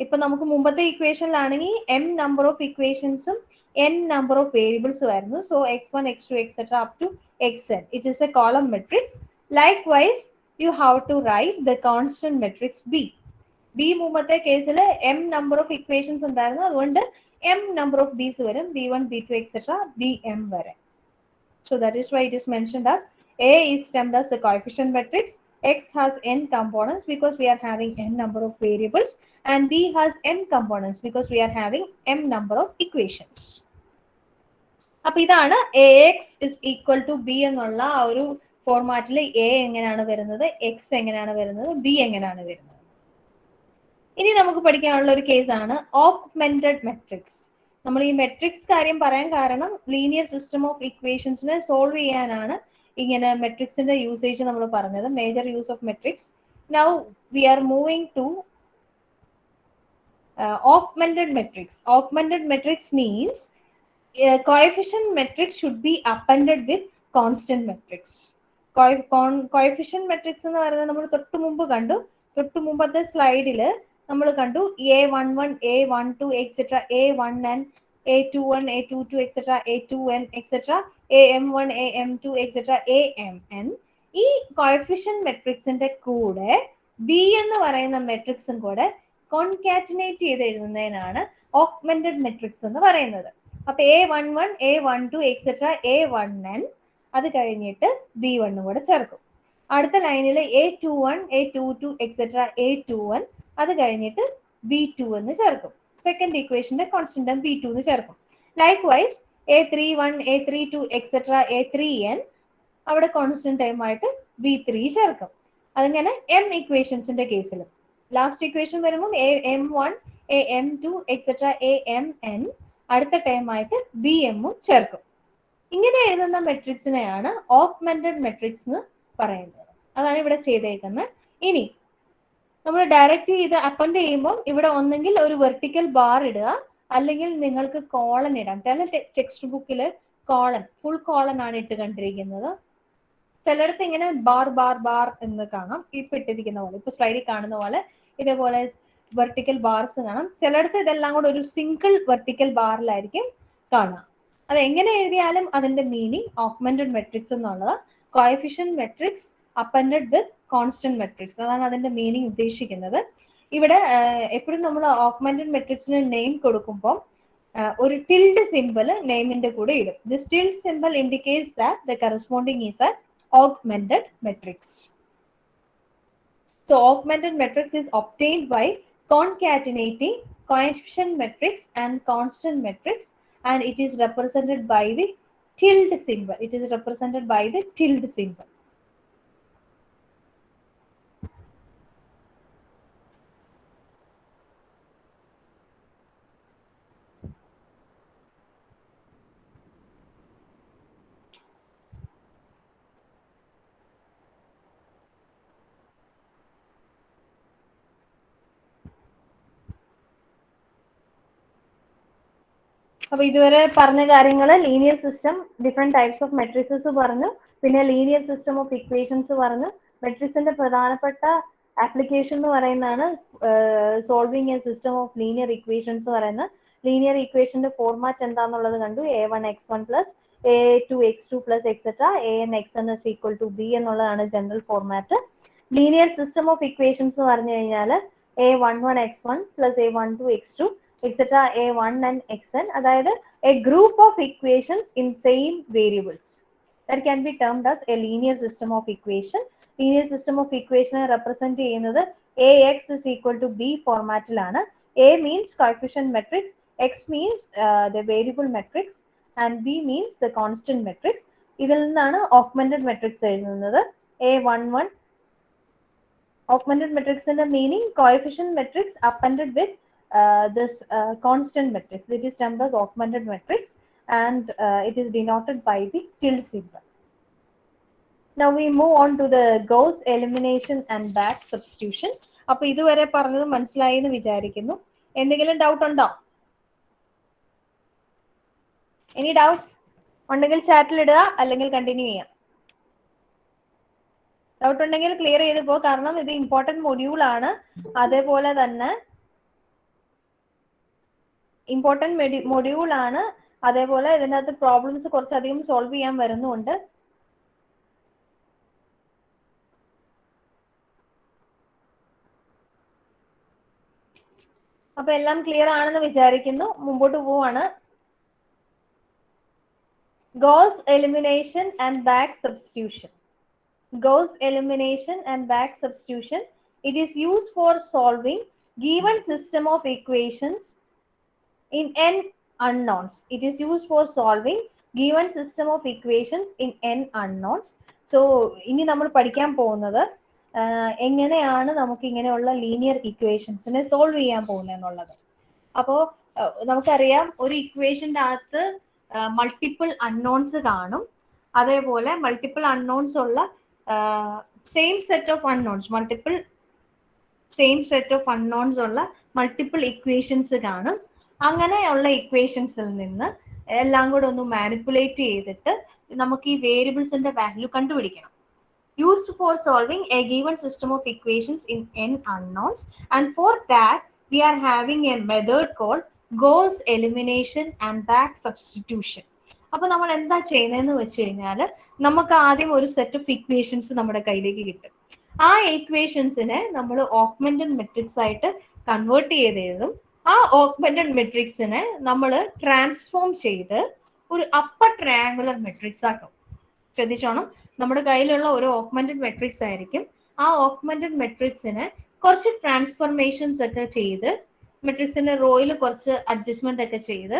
ഇപ്പൊ നമുക്ക് മുമ്പത്തെ ഇക്വേഷനിലാണെങ്കിൽ m നമ്പർ ഓഫ് ഇക്വേഷൻസും n number of variables ആയിരുന്നു. So x1 x2 etc up to xn, it is a column matrix. Likewise you have to write the constant matrix b. b മുമ്പത്തെ കേസിൽ m number of equations ഉണ്ടായിരുന്നു, അതുകൊണ്ട് m number of b's വരും, b1 b2 etc bm വരെ. So that is why it is mentioned as a is termed as the coefficient matrix. X has n components because we are having n number of variables, and b has m components because we are having m number of equations. അപ്പൊ ഇതാണ് ax is equal to b എന്നുള്ള ആ ഒരു ഫോർമാറ്റിൽ a എങ്ങനെയാണ് വരുന്നത്, x എങ്ങനെയാണ് വരുന്നത്, b എങ്ങനെയാണ് വരുന്നത്. ഇനി നമുക്ക് പഠിക്കാനുള്ള ഒരു കേസാണ് ഓഗ്മെന്റഡ് മെട്രിക്സ്. നമ്മൾ ഈ മെട്രിക്സ് കാര്യം പറയാൻ കാരണം ലീനിയർ സിസ്റ്റം ഓഫ് ഇക്വേഷൻസിനെ സോൾവ് ചെയ്യാനാണ് ഇങ്ങനെ മെട്രിക്സിന്റെ യൂസേജ് നമ്മൾ പറഞ്ഞത്, major use of matrix. Now we are moving to augmented matrix. Augmented matrix means coefficient matrix should be appended with constant matrix. Coefficient matrix എന്ന് പറയുന്നത് നമ്മൾ തൊട്ട് മുമ്പ് കണ്ടു, തൊട്ട് മുമ്പത്തെ സ്ലൈഡിൽ നമ്മൾ കണ്ടു a11 a12 etcetera a1n a21 a22 etcetera a2n etcetera am1 am2 etcetera amn. ഈ കോഎഫിഷ്യന്റ് മെട്രിക്സിന്റെ കൂടെ b എന്ന് പറയുന്ന മെട്രിക്സും കൂടെ കോൺകാറ്റിനേറ്റ് ചെയ്ത് എഴുതുന്നതിനാണ് ഓഗ്മെന്റഡ് മെട്രിക്സ് എന്ന് പറയുന്നത്. അപ്പൊ a11 a12 എക്സെട്ര a1n അത് കഴിഞ്ഞിട്ട് b1 കൂടെ ചേർക്കും. അടുത്ത ലൈനിൽ a21 a22 എക്സെട്ര a21 അത് കഴിഞ്ഞിട്ട് b2 എന്ന് ചേർക്കും. സെക്കൻഡ് ഇക്വേഷന്റെ കോൺസ്റ്റന്റ് b2 എന്ന് ചേർക്കും. ലൈക്ക്വൈസ് A31, A32 എക്സെട്ര A3n അവിടെ കോൺസ്റ്റന്റ് ടൈം ആയിട്ട് B3 ചേർക്കും. അതിങ്ങനെ m ഇക്വേഷൻസിന്റെ കേസിലും ലാസ്റ്റ് ഇക്വേഷൻ വരുമ്പോൾ AM1 AM2 എക്സെട്ര AMN അടുത്ത ടൈം ആയിട്ട് BM ചേർക്കും. ഇങ്ങനെ എഴുതുന്ന മെട്രിക്സിനെയാണ് ഓഗ്മെന്റഡ് മെട്രിക്സ് എന്ന് പറയുന്നത്. അതാണ് ഇവിടെ ചെയ്തേക്കുന്നത്. ഇനി നമ്മൾ ഡയറക്റ്റ് ചെയ്ത് അപ്പൻഡ് ചെയ്യുമ്പോൾ ഇവിടെ ഒന്നെങ്കിൽ ഒരു വെർട്ടിക്കൽ ബാർ ഇടുക, അല്ലെങ്കിൽ നിങ്ങൾക്ക് കോളൻ ഇടാം. ചില ടെക്സ്റ്റ് ബുക്കിൽ കോളൻ, ഫുൾ കോളൻ ആണ് ഇട്ട് കണ്ടിരിക്കുന്നത്. ചിലയിടത്ത് ഇങ്ങനെ ബാർ ബാർ ബാർ എന്ന് കാണാം, ഇപ്പൊ ഇട്ടിരിക്കുന്ന പോലെ, ഇപ്പൊ സ്ലൈഡിൽ കാണുന്ന പോലെ ഇതേപോലെ വെർട്ടിക്കൽ ബാർസ് കാണാം. ചിലയിടത്ത് ഇതെല്ലാം കൂടെ ഒരു സിംഗിൾ വെർട്ടിക്കൽ ബാറിലായിരിക്കും കാണാം. അത് എങ്ങനെ എഴുതിയാലും അതിന്റെ മീനിങ് ഓഗ്മെന്റഡ് മെട്രിക്സ് എന്നുള്ളത് coefficient matrix appended with constant matrix, അതാണ് അതിന്റെ മീനിങ് ഉദ്ദേശിക്കുന്നത്. ഇവിടെ എപ്പോഴും നമ്മൾ ഓഗ്മെന്റഡ് മെട്രിക്സിന് നെയിം കൊടുക്കുമ്പോൾ ഒരു ടിൽഡ് സിമ്പിൾ നെയിമിന്റെ കൂടെ ഇടും. This tilde simple indicates that the corresponding is A augmented matrix. So augmented matrix is obtained by concatenating coefficient matrix and constant matrix, and it is represented by the tilde symbol. It is represented by the tilde symbol. അപ്പൊ ഇതുവരെ പറഞ്ഞ കാര്യങ്ങൾ linear system, different types of matrixes പറഞ്ഞു, പിന്നെ linear system of equations പറഞ്ഞു. മെട്രിക്സിന്റെ പ്രധാനപ്പെട്ട application എന്ന് പറയുന്നതാണ് solving A system of linear equations പറയുന്നത്. ലീനിയർ ഇക്വേഷന്റെ ഫോർമാറ്റ് എന്താണെന്നുള്ളത് കണ്ടു. A1x1 plus A2x2 plus etcetera ANxn is equal to B എന്നുള്ളതാണ് general format. Linear system of equations പറഞ്ഞു കഴിഞ്ഞാൽ A11x1 plus A12x2 etc. A1 and xn, അതായത് a group of equations in same variables that can be termed as a linear system of equation. Linear system of equation represent ചെയ്യുന്നത് Ax is equal to B ഫോർമാറ്റിലാണ്. A means coefficient matrix, x means the variable matrix, and B means the constant matrix. ഇതിൽ നിന്നാണ് augmented matrix എഴുതുന്നത്. A11 augmented matrix ന്റെ meaning coefficient matrix appended with this constant matrix. It is termed as augmented matrix, and it is denoted by the tilde symbol. Now we move on to the Gauss elimination and back substitution. അപ്പോൾ ഇതുവരെ പറഞ്ഞത് മനസ്സിലായി എന്ന് വിചാരിക്കുന്നു. എന്തെങ്കിലും doubt ഉണ്ടോ? Any doubts ഉണ്ടെങ്കിൽ ചാറ്റിൽ ഇടുക, അല്ലെങ്കിൽ കണ്ടിന്യൂ ചെയ്യാം. ഡൗട്ട് ഉണ്ടെങ്കിൽ ക്ലിയർ ചെയ്ത് പോ, കാരണം ഇത് ഇമ്പോർട്ടന്റ് മൊഡ്യൂൾ ആണ്. അതേപോലെ തന്നെ ഇമ്പോർട്ടന്റ് മൊഡ്യൂൾ ആണ്. അതേപോലെ ഇതിനകത്ത് പ്രോബ്ലംസ് കുറച്ചധികം സോൾവ് ചെയ്യാൻ വരുന്നുണ്ട്. അപ്പൊ എല്ലാം ക്ലിയർ ആണെന്ന് വിചാരിക്കുന്നു. മുമ്പോട്ട് പോവാണ്. Gauss elimination and back substitution. Gauss elimination and back substitution. It is used for solving given system of equations in n unknowns. It is used for solving given system of equations in n unknowns. So ഇനി നമ്മൾ പഠിക്കാൻ പോകുന്നത് എങ്ങനെയാണ് നമുക്ക് ഇങ്ങനെയുള്ള linear ഇക്വേഷൻസിനെ solve ചെയ്യാൻ പോകുന്നത് എന്നുള്ളത്. അപ്പോൾ നമുക്കറിയാം, ഒരു ഇക്വേഷൻ്റെ അകത്ത് മൾട്ടിപ്പിൾ അൺനോൺസ് കാണും. അതേപോലെ മൾട്ടിപ്പിൾ അൺനോൺസ് ഉള്ള same set of unknowns, same set of unknowns ഉള്ള മൾട്ടിപ്പിൾ ഇക്വേഷൻസ് കാണും. അങ്ങനെയുള്ള ഇക്വേഷൻസിൽ നിന്ന് എല്ലാം കൂടെ ഒന്ന് മാനിപ്പുലേറ്റ് ചെയ്തിട്ട് നമുക്ക് ഈ വേരിയബിൾസിന്റെ വാല്യൂ കണ്ടുപിടിക്കണം. Used for solving A given system of equations in n unknowns, and for that we are having a method called Gauss elimination and back substitution. അപ്പൊ നമ്മൾ എന്താ ചെയ്യുന്നതെന്ന് വെച്ച് കഴിഞ്ഞാൽ, നമുക്ക് ആദ്യം ഒരു സെറ്റ് ഓഫ് ഇക്വേഷൻസ് നമ്മുടെ കയ്യിലേക്ക് കിട്ടും. ആ ഇക്വേഷൻസിനെ നമ്മൾ ഓഗ്മെന്റഡ് മെട്രിക്സ് ആയിട്ട് കൺവേർട്ട് ചെയ്ത് എഴുതും. ആ ഓഗ്മെന്റഡ് മെട്രിക്സിനെ നമ്മൾ ട്രാൻസ്ഫോം ചെയ്ത് ഒരു അപ്പർ ട്രയാങ്കുലർ മെട്രിക്സ് ആക്കും. ശ്രദ്ധിച്ചോണം, നമ്മുടെ കയ്യിലുള്ള ഒരു ഓഗ്മെന്റഡ് മെട്രിക്സ് ആയിരിക്കും. ആ ഓഗ്മെന്റഡ് മെട്രിക്സിനെ കുറച്ച് ട്രാൻസ്ഫോർമേഷൻസ് ഒക്കെ ചെയ്ത്, മെട്രിക്സിന്റെ റോയിൽ കുറച്ച് അഡ്ജസ്റ്റ്മെന്റ് ഒക്കെ ചെയ്ത്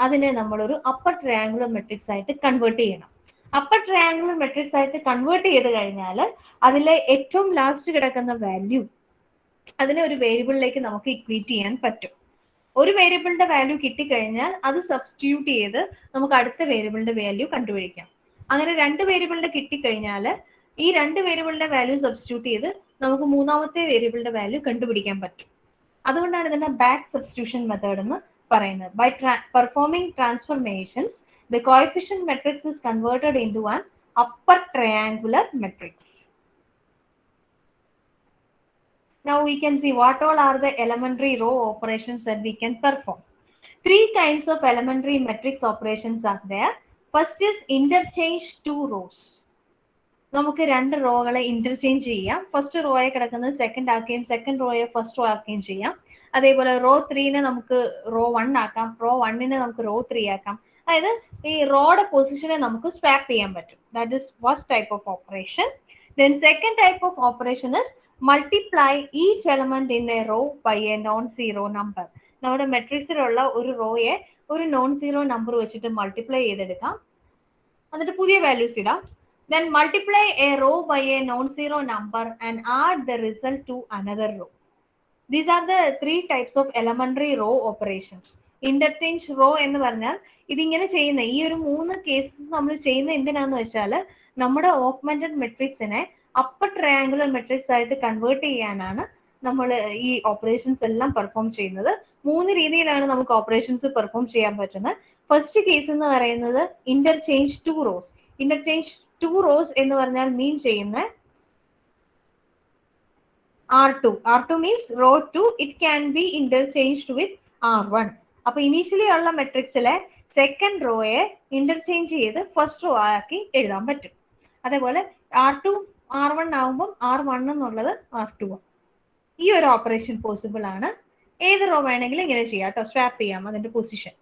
അതിനെ നമ്മളൊരു അപ്പർ ട്രയാങ്കുലർ മെട്രിക്സ് ആയിട്ട് കൺവേർട്ട് ചെയ്യണം. അപ്പർ ട്രയാങ്കുലർ മെട്രിക്സ് ആയിട്ട് കൺവേർട്ട് ചെയ്ത് കഴിഞ്ഞാൽ അതിലെ ഏറ്റവും ലാസ്റ്റ് കിടക്കുന്ന വാല്യൂ അതിനെ ഒരു വേരിയബിളിലേക്ക് നമുക്ക് ഇക്വേറ്റ് ചെയ്യാൻ പറ്റും. ഒരു വേരിയബിളിന്റെ വാല്യൂ കിട്ടിക്കഴിഞ്ഞാൽ അത് സബ്സ്റ്റിറ്റ്യൂട്ട് ചെയ്ത് നമുക്ക് അടുത്ത വേരിയബിളിന്റെ വാല്യൂ കണ്ടുപിടിക്കാം. അങ്ങനെ രണ്ട് വേരിയബിളിന്റെ കിട്ടിക്കഴിഞ്ഞാൽ ഈ രണ്ട് വേരിയബിളിന്റെ വാല്യൂ സബ്സ്റ്റിറ്റ്യൂട്ട് ചെയ്ത് നമുക്ക് മൂന്നാമത്തെ വേരിയബിളിന്റെ വാല്യൂ കണ്ടുപിടിക്കാൻ പറ്റും. അതുകൊണ്ടാണ് ഇതിനെ ബാക്ക് സബ്സ്റ്റിറ്റ്യൂഷൻ മെത്തേഡ് എന്ന് പറയുന്നത്. By performing transformations the coefficient matrix is converted into an upper triangular matrix. Now we can see what all are the elementary row operations that we can perform. Three kinds of elementary matrix operations are there. First is interchange two rows. നമുക്ക് രണ്ട് റോകളെ interchange ചെയ്യാം. First റോയെ കിടക്കുന്നത് second ആക്കുകയും second റോയെ first row ആക്കുകയും ചെയ്യാം. അതേപോലെ raw 3നെ നമുക്ക് raw 1 ആക്കാം, റോ 1നെ നമുക്ക് റോ 3 ആക്കാം. അതായത് ഈ റോയുടെ പൊസിഷനെ നമുക്ക് സ്വാപ്പ് ചെയ്യാൻ പറ്റും. That is first type of operation. Then second type of operation is multiply each element in a row by a non zero number. നമ്മുടെ മെട്രിക്സിലുള്ള ഒരു റോയെ ഒരു നോൺ സീറോ നമ്പർ വെച്ചിട്ട് മൾട്ടിപ്ലൈ ചെയ്തെടുക്കാം, എന്നിട്ട് പുതിയ വാല്യൂസ് ഇടാം. Then multiply a row by a non-zero number and add the result to another row. These are the three types of elementary row operations. Interchange row എന്ന് പറഞ്ഞാൽ ഇതിങ്ങനെ ചെയ്യുന്ന ഈ ഒരു മൂന്ന് കേസസ് നമ്മൾ ചെയ്യുന്ന എന്തിനാന്ന് വെച്ചാൽ നമ്മുടെ ഓഗ്മെന്റഡ് മെട്രിക്സിനെ അപ്പർ ട്രയാങ്കുലർ മെട്രിക്സ് ആയിട്ട് കൺവേർട്ട് ചെയ്യാനാണ് നമ്മൾ ഈ ഓപ്പറേഷൻസ് എല്ലാം പെർഫോം ചെയ്യുന്നത്. മൂന്ന് രീതിയിലാണ് നമുക്ക് ഓപ്പറേഷൻസ് പെർഫോം ചെയ്യാൻ പറ്റുന്നത്. ഫസ്റ്റ് കേസ് എന്ന് പറയുന്നത് interchange two rows. Interchange two rows എന്ന് പറഞ്ഞാൽ മീൻ ചെയ്യുന്ന R2 means row 2, it can be interchanged with R1. അപ്പൊ ഇനീഷ്യലി ഉള്ള മെട്രിക്സിലെ സെക്കൻഡ് റോയെ ഇന്റർചേഞ്ച് ചെയ്ത് ഫസ്റ്റ് റോ ആക്കി എഴുതാൻ പറ്റും. അതേപോലെ R2 R1 ആകുമ്പോൾ R1 എന്നുള്ളത് R2. ഈ ഒരു ഓപ്പറേഷൻ പോസിബിൾ ആണ്. ഏത് റോ വേണമെങ്കിലും ഇങ്ങനെ ചെയ്യാം കേട്ടോ, സ്വാപ്പ് ചെയ്യാം അതിന്റെ position.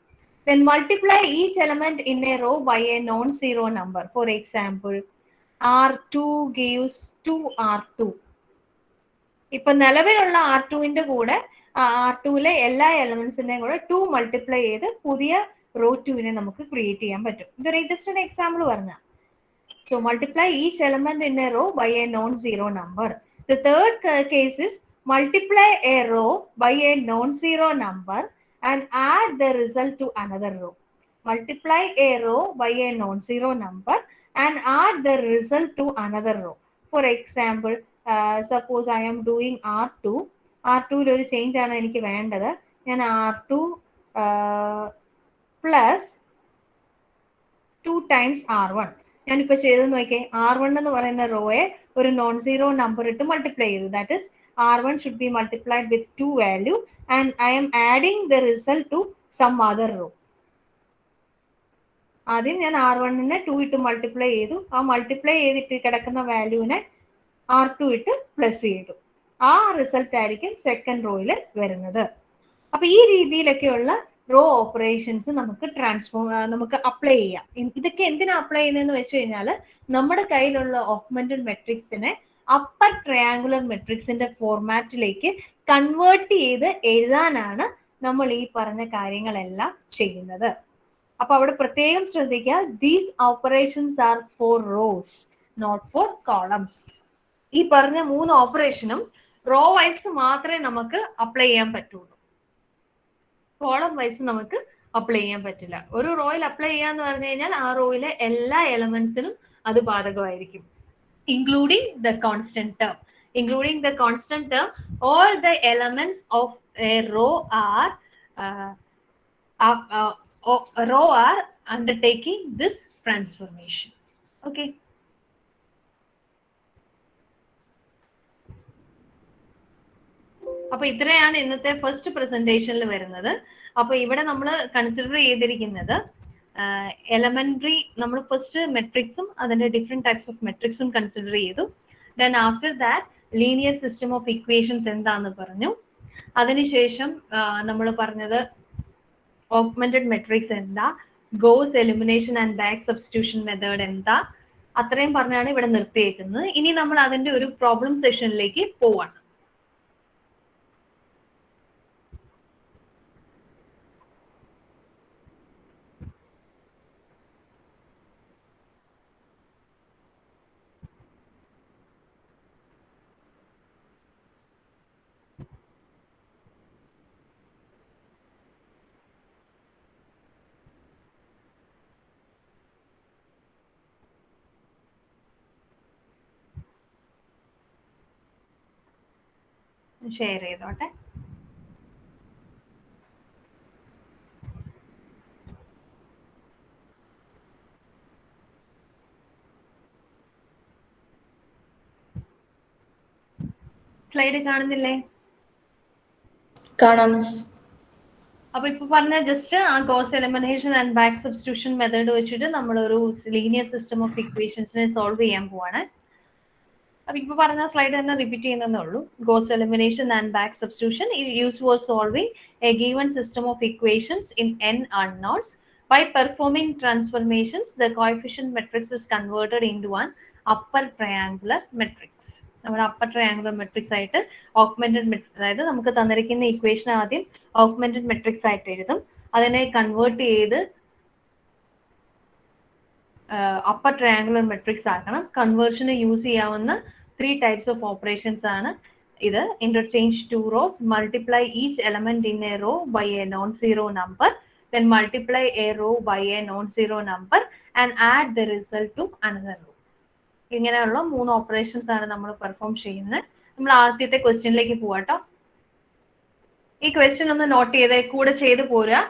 Then multiply each element in a row by a non-zero number. For example, R2 gives 2R2. ഇപ്പൊ നിലവിലുള്ള R2ന്റെ കൂടെ R2ലെ എല്ലാ എലമെന്റ്സിന്റെയും കൂടെ 2 മൾട്ടിപ്ലൈ ചെയ്ത് പുതിയ റോ 2നെ നമുക്ക് ക്രിയേറ്റ് ചെയ്യാൻ പറ്റും. ഇതൊരു ജസ്റ്റ് ഒരു എക്സാമ്പിൾ പറഞ്ഞ. So multiply each element in a row by a non-zero number. The third case is multiply a row by a non-zero number and add the result to another row. Multiply a row by a non-zero number and add the result to another row. For example, suppose I am doing R2. R2ൽ ഒരു change ആണ് എനിക്ക് വേണ്ടത്. ഞാൻ R2 plus 2 times R1. ഞാനിപ്പോ ചെയ്ത് നോക്കിയേ, R1 എന്ന് പറയുന്ന റോയെ ഒരു നോൺ സീറോ നമ്പർ ഇട്ട് മൾട്ടിപ്ലൈ ചെയ്തു. That is R1 should be multiplied with 2 value and I am adding the result to some other row. ആദ്യം ഞാൻ R1നെ 2 ഇട്ട് മൾട്ടിപ്ലൈ ചെയ്തു. ആ മൾട്ടിപ്ലൈ ചെയ്തിട്ട് കിടക്കുന്ന വാല്യൂവിനെ R2 ഇട്ട് പ്ലസ് ചെയ്തു. ആ റിസൾട്ട് ആയിരിക്കും സെക്കൻഡ് റോയിൽ വരുന്നത്. അപ്പൊ ഈ രീതിയിലൊക്കെയുള്ള റോ ഓപ്പറേഷൻസ് നമുക്ക് അപ്ലൈ ചെയ്യാം. ഇതൊക്കെ എന്തിനാ അപ്ലൈ ചെയ്യുന്നതെന്ന് വെച്ച് കഴിഞ്ഞാൽ നമ്മുടെ കയ്യിലുള്ള ഓഗ്മെന്റഡ് മെട്രിക്സിനെ അപ്പർ ട്രയാങ്കുലർ മെട്രിക്സിന്റെ ഫോർമാറ്റിലേക്ക് കൺവേർട്ട് ചെയ്ത് എഴുതാനാണ് നമ്മൾ ഈ പറഞ്ഞ കാര്യങ്ങളെല്ലാം ചെയ്യുന്നത്. അപ്പൊ അവിടെ പ്രത്യേകം ശ്രദ്ധിക്കുക, these operations are for rows, not for columns. ഈ പറഞ്ഞ മൂന്ന് ഓപ്പറേഷനും റോ വൈസ് മാത്രമേ നമുക്ക് അപ്ലൈ ചെയ്യാൻ പറ്റുള്ളൂ. കോളം വൈസ് നമുക്ക് അപ്ലൈ ചെയ്യാൻ പറ്റില്ല. ഒരു റോയിൽ അപ്ലൈ ചെയ്യാന്ന് പറഞ്ഞു കഴിഞ്ഞാൽ ആ റോയിലെ എല്ലാ എലമെന്റ്സിനും അത് ബാധകമായിരിക്കും, including the constant term. Including the constant term, all the elements of a row are undertaking this transformation. Okay. അപ്പൊ ഇത്രയാണ് ഇന്നത്തെ ഫസ്റ്റ് പ്രസന്റേഷനിൽ വരുന്നത്. അപ്പൊ ഇവിടെ നമ്മൾ കൺസിഡർ ചെയ്തിരിക്കുന്നത് എലമെന്ററി, നമ്മൾ ഫസ്റ്റ് മെട്രിക്സും അതിന്റെ ഡിഫറെന്റ് ടൈപ്സ് ഓഫ് മെട്രിക്സും കൺസിഡർ ചെയ്തു. Then after that linear system of equations എന്താന്ന് പറഞ്ഞു. അതിനുശേഷം നമ്മൾ പറഞ്ഞത് ഓഗ്മെന്റഡ് മെട്രിക്സ് എന്താ, goes elimination and back substitution method എന്താ, അത്രയും പറഞ്ഞാണ് ഇവിടെ നിർത്തിയേക്കുന്നത്. ഇനി നമ്മൾ അതിന്റെ ഒരു പ്രോബ്ലം സെഷനിലേക്ക് പോവാണ്. ഷെയർ ചെയ്തോട്ടെ. സ്ലൈഡ് കാണുന്നില്ലേ? കാണാം മിസ്. അപ്പൊ ഇപ്പൊ പറഞ്ഞ ജസ്റ്റ് ആ goes elimination and back substitution method വെച്ചിട്ട് നമ്മൾ ഒരു ലീനിയർ സിസ്റ്റം ഓഫ് ഇക്വേഷൻസിനെ സോൾവ് ചെയ്യാൻ പോവാണ്. അപ്പൊ ഇപ്പൊ പറഞ്ഞ സ്ലൈഡ് തന്നെ റിപ്പീറ്റ് ചെയ്യുന്നതേ ഉള്ളൂ. Goes elimination and back substitution use for solving A given system of equations in n unknowns. By performing transformations, the coefficient matrix is converted into an upper triangular matrix. നമ്മുടെ upper triangular matrix ആയിട്ട് augmented matrix, അതായത് നമുക്ക് തന്നിരിക്കുന്ന equation ആദ്യം augmented matrix ആയിട്ട് എഴുതും, അതിനെ convert ചെയ്ത് അപ്പർ ട്രയാങ്കുലർ മെട്രിക്സ് ആക്കണം. കൺവേർഷന് യൂസ് ചെയ്യാവുന്ന 3 ടൈപ്സ് ഓഫ് ഓപ്പറേഷൻസ് ആണ് ഇത്. Interchange 2 rows, multiply each element in a row by a non zero number, then multiply a row by a non-zero number and add the result to another row. ഇങ്ങനെയുള്ള 3 operations ആണ് നമ്മൾ perform ചെയ്യുന്നത്. നമ്മൾ ആദ്യത്തെ ക്വസ്റ്റ്യനിലേക്ക് പോവാട്ടോ. ഈ ക്വസ്റ്റ്യൻ ഒന്ന് നോട്ട് ചെയ്ത് കൂടെ ചെയ്ത് പോരുക.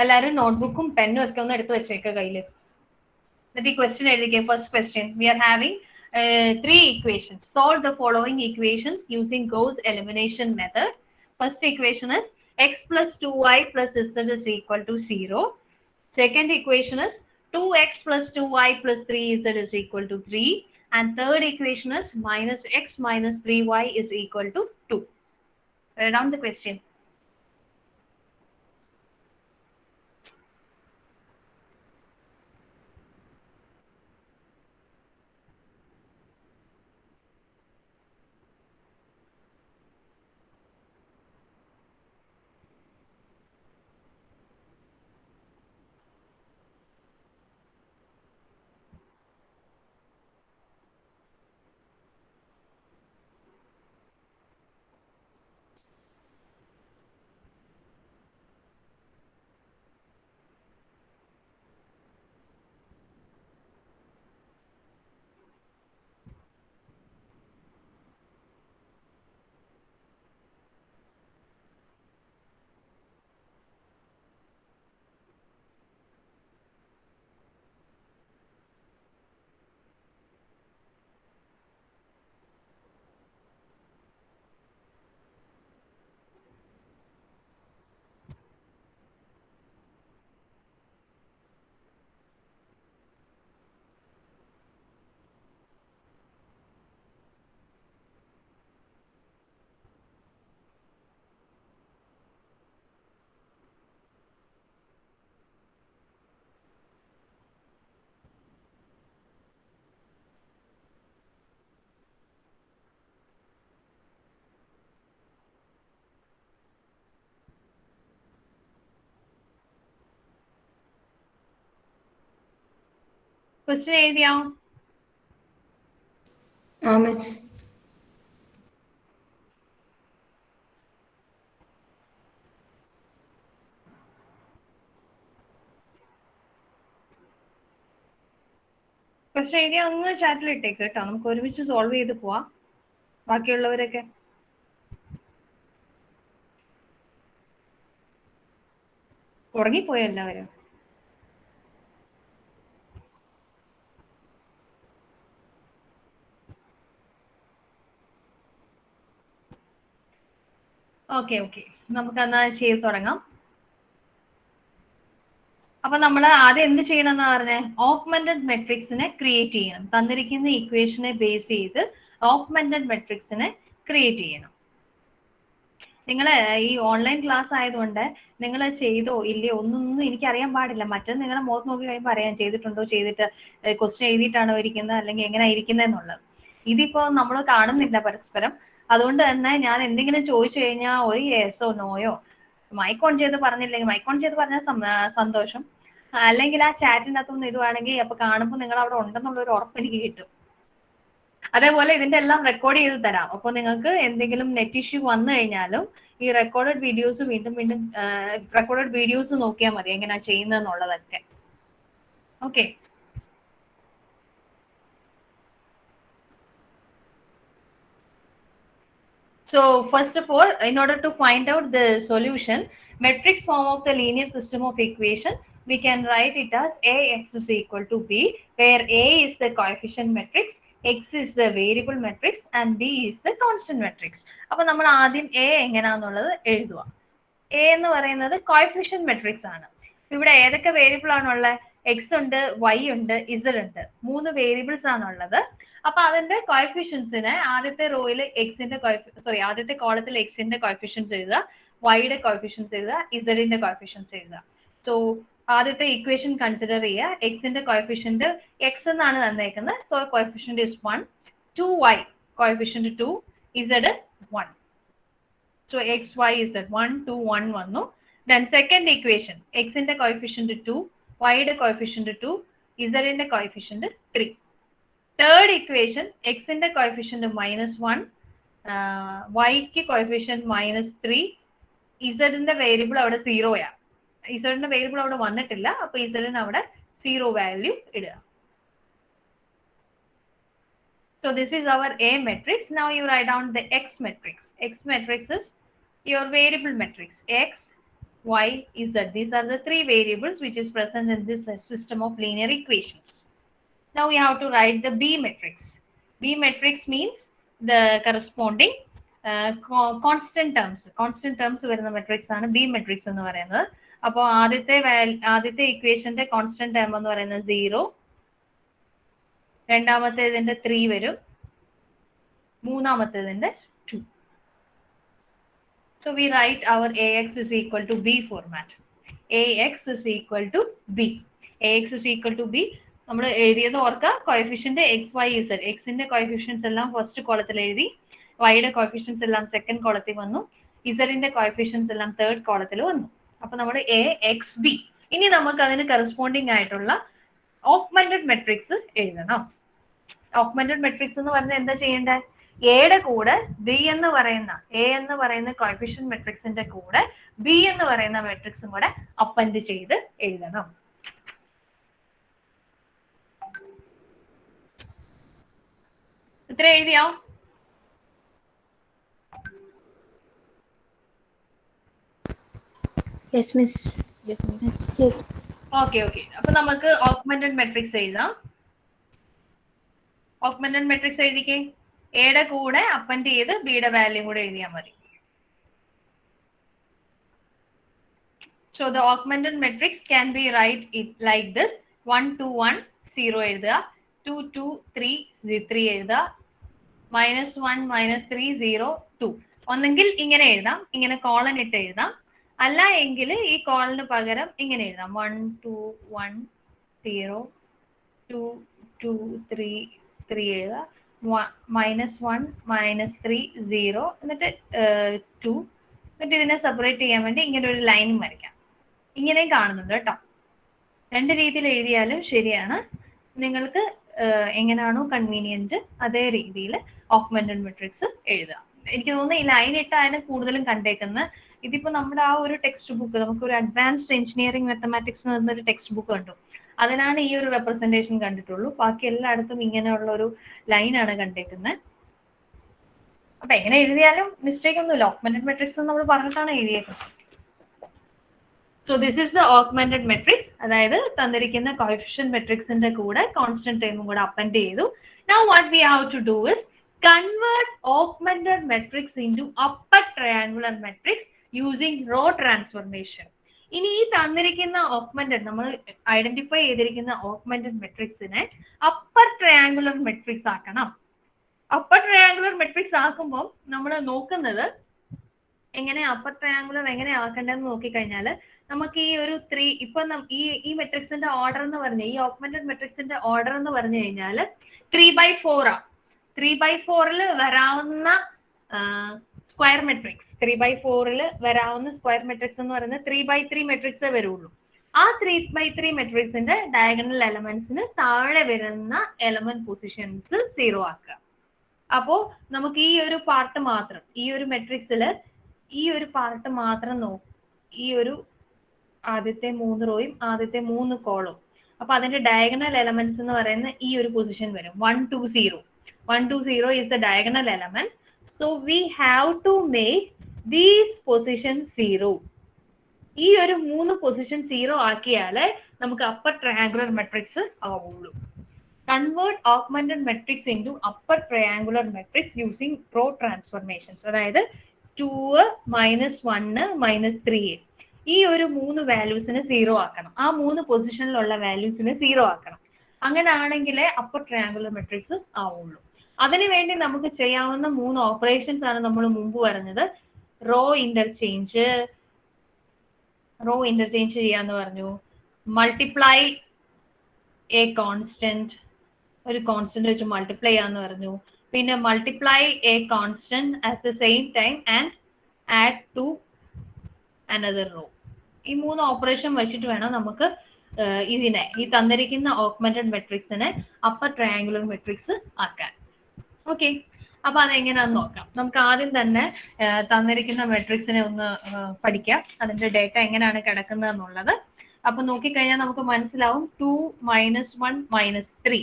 എല്ലാവരും നോട്ട്ബുക്കും പെന്നും ഒക്കെ ഒന്ന് എടുത്ത് വെച്ചേക്കുക കയ്യിൽ. എന്നിട്ട് ഈ ക്വസ്റ്റ്യൻ എഴുതിക്കുക. First question, we are having 3 equations. Solve the following equations using Gauss elimination method. First equation is x plus 2y plus z is equal to 0. Second equation is 2x plus 2y plus 3z is equal to 3. And third equation is minus x minus 3y is equal to 2. Write down the question. Question എഴുതിയോ? ആ miss. Question എഴുതിയാ ഒന്ന് ചാറ്റിൽ ഇട്ടേക്ക് കേട്ടോ. നമുക്ക് ഒരുമിച്ച് solve ചെയ്ത് പോവാം. ബാക്കിയുള്ളവരൊക്കെ ഉറങ്ങിപ്പോയോ എല്ലാവരും? ഓക്കെ ഓക്കെ, നമുക്ക് എന്നാ ചെയ്ത് തുടങ്ങാം. അപ്പൊ നമ്മൾ ആദ്യം എന്ത് ചെയ്യണം എന്നാ പറഞ്ഞേ? ഓഗ്മെന്റഡ് മെട്രിക്സിനെ ക്രിയേറ്റ് ചെയ്യണം. തന്നിരിക്കുന്ന ഇക്വേഷനെ ബേസ് ചെയ്ത് ഓഗ്മെന്റഡ് മെട്രിക്സിനെ ക്രിയേറ്റ് ചെയ്യണം. നിങ്ങൾ ഈ ഓൺലൈൻ ക്ലാസ് ആയതുകൊണ്ട് നിങ്ങൾ ചെയ്തോ ഇല്ലയോ ഒന്നൊന്നും എനിക്കറിയാൻ പാടില്ല. മറ്റത് നിങ്ങളെ മുഖത്ത് നോക്കി കഴിയുമ്പോൾ അറിയാം ചെയ്തിട്ടുണ്ടോ, ചെയ്തിട്ട് ക്വസ്റ്റ്യൻ എഴുതിയിട്ടാണോ ഇരിക്കുന്നത് അല്ലെങ്കിൽ എങ്ങനെയാ ഇരിക്കുന്നതെന്നുള്ളത്. ഇതിപ്പോ നമ്മൾ കാണുന്നില്ല പരസ്പരം. അതുകൊണ്ട് തന്നെ ഞാൻ എന്തെങ്കിലും ചോദിച്ചു കഴിഞ്ഞാൽ ഒരു യെസോ നോയോ, മൈക്ക് ഓൺ ചെയ്ത് പറഞ്ഞില്ലെങ്കിൽ മൈക്ക് ഓൺ ചെയ്ത് പറഞ്ഞാൽ സന്തോഷം, അല്ലെങ്കിൽ ആ ചാറ്റിനകത്തൊന്നും ഇടുവാണെങ്കിൽ അപ്പൊ കാണുമ്പോൾ നിങ്ങൾ അവിടെ ഉണ്ടെന്നുള്ള ഒരു ഉറപ്പ് എനിക്ക് കിട്ടും. അതേപോലെ ഇതിന്റെ എല്ലാം റെക്കോർഡ് ചെയ്ത് തരാം. അപ്പോൾ നിങ്ങൾക്ക് എന്തെങ്കിലും നെറ്റ് ഇഷ്യൂ വന്നു കഴിഞ്ഞാലും ഈ റെക്കോർഡഡ് വീഡിയോസ് വീണ്ടും വീണ്ടും റെക്കോർഡഡ് വീഡിയോസ് നോക്കിയാൽ മതി എങ്ങനെയാ ചെയ്യുന്നതെന്നുള്ളതൊക്കെ. Okay, So first of all, in order to find out the solution, matrix form of the linear system of equation, we can write it as Ax is equal to B, where A is the coefficient matrix, X is the variable matrix, and B is the constant matrix. അപ്പോൾ നമ്മൾ ആദ്യം A എങ്ങനെയാണെന്നുള്ളത് എഴുതുക. A എന്ന് പറയുന്നത് coefficient matrix ആണ്. ഇവിടെ ഏതൊക്കെ വേരിയബിൾ ആണുള്ളത്? എക്സ് ഉണ്ട്, വൈ ഉണ്ട്, ഇസഡ് ഉണ്ട്. 3 വേരിയബിൾസ് ആണുള്ളത്. അപ്പൊ അതിന്റെ കോഎഫിഷ്യൻസിനെ ആദ്യത്തെ റോയിൽ എക്സിന്റെ ആദ്യത്തെ കോളത്തിൽ എക്സിന്റെ കോഎഫിഷ്യൻസ് എഴുതുക, വൈയുടെ കോഎഫിഷ്യൻസ് എഴുതുക, ഇസഡിന്റെ കോഎഫിഷ്യൻസ് എഴുതുക. സോ ആദ്യത്തെ ഇക്വേഷൻ കൺസിഡർ ചെയ്യുക. എക്സിന്റെ കോഎഫിഷ്യന്റ് എക്സ് എന്നാണ് തന്നേക്കുന്നത്. So coefficient is 1. 2y coefficient 2, z 1. So x, y is at 1, 2, 1 വന്നു. Then second equation, x in the coefficient 2, y the coefficient 2, z in the coefficient 3. Third equation, x in the coefficient -1, y ki coefficient -3, z in the variable അവിടെ 0 യാ. z in the variable അവിടെ വന്നിട്ടില്ല. അപ്പോൾ z ന് അവിടെ 0 value ഇടുക. So this is our A matrix. Now you write down the X matrix. X matrix is your variable matrix. X, Y, Z. These are the 3 variables which is present in this system of linear equations. Now we have to write the B matrix. B matrix means the corresponding constant terms. Constant terms വരുന്ന matrix ആണ് B matrix എന്ന് പറയുന്നത്. അപ്പോൾ ആദ്യത്തെ ഇക്വേഷന്റെ constant term എന്ന് പറയുന്നത് 0, രണ്ടാമത്തേതിന്റെ 3 വരും, മൂന്നാമത്തേതിന്റെ 2. So we write our Ax is equal to B format. Ax is equal to B. Ax is equal to B. നമ്മൾ എഴുതിയത് ഓർക്കുക, കോഎഫിഷ്യന്റ് എക്സ്, വൈ, ഇസഡ്. എക്സിന്റെ കോഎഫിഷ്യൻസ് എല്ലാം ഫസ്റ്റ് കോളത്തിൽ എഴുതി, വൈയുടെ കോഎഫിഷ്യൻസ് എല്ലാം സെക്കൻഡ് കോളത്തിൽ വന്നു, ഇസഡിന്റെ കോഎഫിഷ്യൻസ് എല്ലാം തേർഡ് കോളത്തിൽ വന്നു. അപ്പൊ നമ്മൾ എ എക്സ് ബി. ഇനി നമുക്ക് അതിന് കറസ്പോണ്ടിങ് ആയിട്ടുള്ള ഓഗ്മെന്റഡ് മെട്രിക്സ് എഴുതണം. ഓഗ്മെന്റഡ് മെട്രിക്സ് എന്ന് പറഞ്ഞാൽ എന്താ ചെയ്യേണ്ടത്? എയുടെ കൂടെ ബി എന്ന് പറയുന്ന കോഎഫിഷ്യന്റ് മെട്രിക്സിന്റെ കൂടെ ബി എന്ന് പറയുന്ന മെട്രിക്സും കൂടെ അപ്പൻഡ് ചെയ്ത് എഴുതണം. ഇത്ര എഴുതിയോ? Yes, miss. Yes, miss. Okay. അപ്പൊ നമുക്ക് ഓഗ്മെന്റഡ് മെട്രിക്സ് എഴുതാം. ഓഗ്മെന്റഡ് മെട്രിക്സ് എഴുതിക്കേ. എയുടെ കൂടെ അപ്പൻഡ് ചെയ്ത് ബിയുടെ വാല്യൂ കൂടെ എഴുതിയാൽ മതി. So the augmented matrix can be write it like this: 1 2 1 0 എഴുതുക, 2 2 3 3 എഴുതുക, -1 -3 0 2. ഒന്നെങ്കിൽ ഇങ്ങനെ എഴുതാം, ഇങ്ങനെ കോളൻ ഇട്ട് എഴുതാം. അല്ല എങ്കിൽ ഈ കോളന് പകരം ഇങ്ങനെ എഴുതാം: 1 2 1 0 2 2 3 3 എഴുതുക, -1 -3 0 എന്നിട്ട് 2. എന്നിട്ട് ഇതിനെ സെപ്പറേറ്റ് ചെയ്യാൻ വേണ്ടി ഇങ്ങനെ ഒരു ലൈനും വരയ്ക്കാം. ഇങ്ങനെയും കാണുന്നുണ്ട് കേട്ടോ. 2 രീതിയിൽ എഴുതിയാലും ശരിയാണ്. നിങ്ങൾക്ക് എങ്ങനെയാണോ കൺവീനിയന്റ് അതേ രീതിയിൽ ഓഗ്മെന്റഡ് മെട്രിക്സ് എഴുതുക. എനിക്ക് തോന്നുന്നു ഈ ലൈൻ ഇട്ടാണ് കൂടുതലും കണ്ടേക്കുന്നത്. ഇതിപ്പോ നമ്മുടെ ആ ഒരു ടെക്സ്റ്റ് ബുക്ക്, നമുക്കൊരു അഡ്വാൻസ്ഡ് എഞ്ചിനീയറിംഗ് മാത്തമാറ്റിക്സ് എന്നൊരു ടെക്സ്റ്റ് ബുക്ക് കണ്ടു, അതിനാണ് ഈ ഒരു റെപ്രസെന്റേഷൻ കണ്ടിട്ടുള്ളൂ. ബാക്കി എല്ലായിടത്തും ഇങ്ങനെയുള്ള ഒരു ലൈനാണ് കണ്ടേക്കുന്നത്. അപ്പൊ എങ്ങനെ എഴുതിയാലും മിസ്റ്റേക്ക് ഒന്നുമില്ല. ഓഗ്മെന്റഡ് മെട്രിക്സ് നമ്മൾ പറഞ്ഞിട്ടാണ് എഴുതിയേക്കുന്നത്. So this is the augmented matrix. അതായത് തന്നിരിക്കുന്ന കോഎഫിഷ്യന്റ് മെട്രിക്സിന്റെ കൂടെ കോൺസ്റ്റന്റ് ടേമും കൂടെ അപ്പൻഡ് ചെയ്തു. Now what we have to do is convert augmented matrix into upper triangular matrix using row transformation. ഇനി ഈ തന്നിരിക്കുന്ന ഓഗ്മെന്റഡ്, നമ്മൾ ഐഡന്റിഫൈ ചെയ്തിരിക്കുന്ന ഓഗ്മെന്റഡ് മെട്രിക്സിനെ അപ്പർ ട്രയാങ്കുലർ മെട്രിക്സ് ആക്കണം. അപ്പർ ട്രയാങ്കുലർ മെട്രിക്സ് ആക്കുമ്പോൾ നമ്മൾ നോക്കുന്നത് എങ്ങനെ അപ്പർ ട്രയാങ്കുലർ എങ്ങനെ ആക്കേണ്ടതെന്ന് നോക്കിക്കഴിഞ്ഞാൽ നമുക്ക് ഈ ഒരു 3 ഇപ്പൊ ഈ മെട്രിക്സിന്റെ ഓർഡർ എന്ന് പറഞ്ഞ ഈ ഓഗ്മെന്റഡ് മെട്രിക്സിന്റെ ഓർഡർ എന്ന് പറഞ്ഞു കഴിഞ്ഞാൽ 3/4 ആ. 3/4 വരാവുന്ന സ്ക്വയർ മെട്രിക്സ്, 3/4 വരാവുന്ന സ്ക്വയർ മെട്രിക്സ് എന്ന് പറയുന്നത് 3/3 മെട്രിക്സേ വരുള്ളൂ. ആ 3/3 മെട്രിക്സിന്റെ ഡയഗണൽ എലമെന്റ്സിന് താഴെ വരുന്ന എലമെന്റ് പൊസിഷൻസ് 0 ആക്കുക. അപ്പോ നമുക്ക് ഈ ഒരു പാർട്ട് മാത്രം, ഈ ഒരു മെട്രിക്സില് ഈ ഒരു പാർട്ട് മാത്രം ഈ ഒരു ആദ്യത്തെ 3 റോയും ആദ്യത്തെ 3 കോളും, അപ്പൊ അതിന്റെ ഡയഗണൽ എലമെന്റ്സ് എന്ന് പറയുന്ന ഈ ഒരു പൊസിഷൻ വരും 1 2 0. 1 2 0 is the diagonal elements. So we have to make these positions 0. ഈ ഒരു 3 പൊസിഷൻ 0 ആക്കിയാലേ നമുക്ക് അപ്പർ ട്രയാങ്കുലർ മെട്രിക്സ് ആവുള്ളൂ. Convert augmented matrix into upper triangular matrix using row transformations. അതായത് 2 മൈനസ് 1 മൈനസ് 3 ഈ ഒരു 3 വാല്യൂസിനെ 0 ആക്കണം. ആ 3 പൊസിഷനിലുള്ള വാല്യൂസിനെ 0 ആക്കണം. അങ്ങനെ ആണെങ്കിലേ അപ്പർ ട്രയാങ്കുലർ മെട്രിക്സ് ആവുള്ളൂ. അതിനുവേണ്ടി നമുക്ക് ചെയ്യാവുന്ന 3 ഓപ്പറേഷൻസ് ആണ് നമ്മൾ മുമ്പ് പറഞ്ഞത്. റോ ഇന്റർചേഞ്ച് ചെയ്യാന്ന് പറഞ്ഞു. മൾട്ടിപ്ലൈ എ കോൺസ്റ്റന്റ്, ഒരു കോൺസ്റ്റന്റ് വെച്ച് മൾട്ടിപ്ലൈ ചെയ്യാന്ന് പറഞ്ഞു. പിന്നെ multiply a constant at the same time and add to another row. ഈ 3 ഓപ്പറേഷൻ വെച്ചിട്ട് വേണം നമുക്ക് ഇതിനെ, ഈ തന്നിരിക്കുന്ന ഓഗ്മെന്റഡ് മെട്രിക്സിനെ അപ്പർ ട്രയാങ്കുലർ മെട്രിക്സ് ആക്കാൻ. ഓക്കെ, അപ്പൊ അതെങ്ങനെയാന്ന് നോക്കാം. നമുക്ക് ആദ്യം തന്നെ തന്നിരിക്കുന്ന മെട്രിക്സിനെ ഒന്ന് പഠിക്കാം, അതിന്റെ ഡേറ്റ എങ്ങനെയാണ് കിടക്കുന്നത് എന്നുള്ളത്. അപ്പൊ നോക്കിക്കഴിഞ്ഞാൽ നമുക്ക് മനസ്സിലാവും 2 മൈനസ് 1 മൈനസ് 3.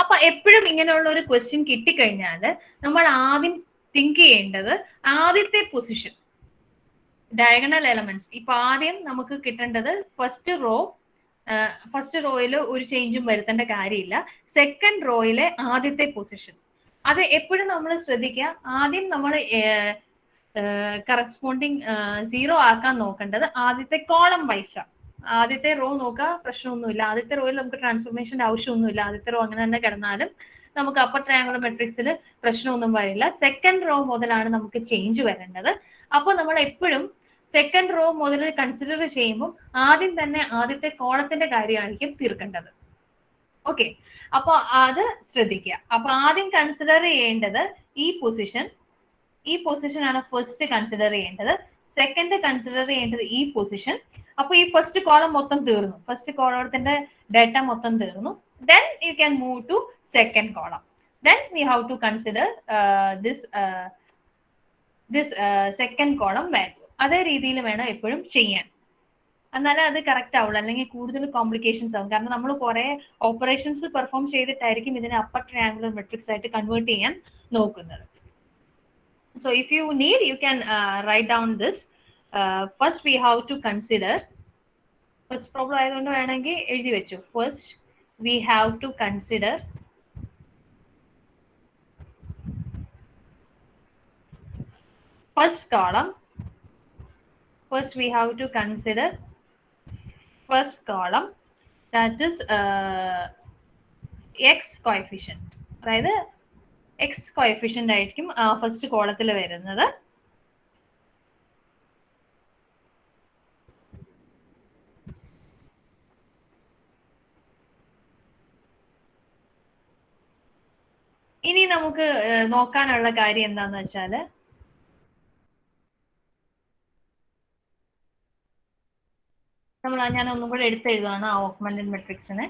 അപ്പൊ എപ്പോഴും ഇങ്ങനെയുള്ള ഒരു ക്വസ്റ്റ്യൻ കിട്ടിക്കഴിഞ്ഞാൽ നമ്മൾ ആദ്യം തിങ്ക് ചെയ്യേണ്ടത് ആദ്യത്തെ പൊസിഷൻ, ഡയഗണൽ എലമെന്റ്സ്. ഇപ്പൊ ആദ്യം നമുക്ക് കിട്ടേണ്ടത് ഫസ്റ്റ് റോയിൽ ഒരു ചേഞ്ചും വരുത്തേണ്ട കാര്യമില്ല. സെക്കൻഡ് റോയിലെ ആദ്യത്തെ പൊസിഷൻ, അത് എപ്പോഴും നമ്മൾ ശ്രദ്ധിക്കുക. ആദ്യം നമ്മൾ കറസ്പോണ്ടിങ് 0 ആക്കാൻ നോക്കേണ്ടത് ആദ്യത്തെ കോളം വൈസ്. ആദ്യത്തെ റോ നോക്കുക, പ്രശ്നമൊന്നുമില്ല. ആദ്യത്തെ റോയിൽ നമുക്ക് ട്രാൻസ്ഫോർമേഷന്റെ ആവശ്യമൊന്നുമില്ല. ആദ്യത്തെ റോ അങ്ങനെ തന്നെ കിടന്നാലും നമുക്ക് അപ്പർ ട്രയാങ്കുലർ മെട്രിക്സിൽ പ്രശ്നമൊന്നും വരില്ല. സെക്കൻഡ് റോ മുതലാണ് നമുക്ക് ചേഞ്ച് വരേണ്ടത്. അപ്പോൾ നമ്മൾ എപ്പോഴും സെക്കൻഡ് റോ മുതൽ കൺസിഡർ ചെയ്യുമ്പോൾ ആദ്യം തന്നെ ആദ്യത്തെ കോളത്തിന്റെ കാര്യമായിരിക്കും തീർക്കേണ്ടത്. ഓക്കെ, അപ്പൊ അത് ശ്രദ്ധിക്കുക. അപ്പൊ ആദ്യം കൺസിഡർ ചെയ്യേണ്ടത് ഈ പൊസിഷൻ ആണ് ഫസ്റ്റ് കൺസിഡർ ചെയ്യേണ്ടത്. സെക്കൻഡ് കൺസിഡർ ചെയ്യേണ്ടത് ഈ പൊസിഷൻ. അപ്പൊ ഈ ഫസ്റ്റ് കോളം മൊത്തം തീർന്നു, ഫസ്റ്റ് കോളത്തിന്റെ ഡേറ്റ മൊത്തം തീർന്നു. Then you can move to second column. Then we have to consider this second column value. അതേ രീതിയിൽ വേണം എപ്പോഴും ചെയ്യാൻ, എന്നാലേ അത് കറക്റ്റ് ആവുള്ളൂ. അല്ലെങ്കിൽ കൂടുതൽ കോംപ്ലിക്കേഷൻസ് ആവും. കാരണം നമ്മൾ കുറെ ഓപ്പറേഷൻസ് പെർഫോം ചെയ്തിട്ടായിരിക്കും ഇതിനെ അപ്പർ ട്രയാങ്കുലർ മെട്രിക്സ് ആയിട്ട് കൺവേർട്ട് ചെയ്യാൻ നോക്കുന്നത്. So if you need, you can write down this. First we have to consider, first problem ആയതുകൊണ്ട് വേണമെങ്കിൽ എഴുതി വെച്ചു. First we have to consider first column. First we have to consider first column, that is x coefficient. അതായത് X coefficient ആയിരിക്കും first കോളത്തിൽ വരുന്നത്. ഇനി നമുക്ക് നോക്കാനുള്ള കാര്യം എന്താന്ന് വെച്ചാല്, ഞാൻ ഒന്നും കൂടെ എടുത്തെഴുതാണ് ആ augmented മെട്രിക്സിനെ.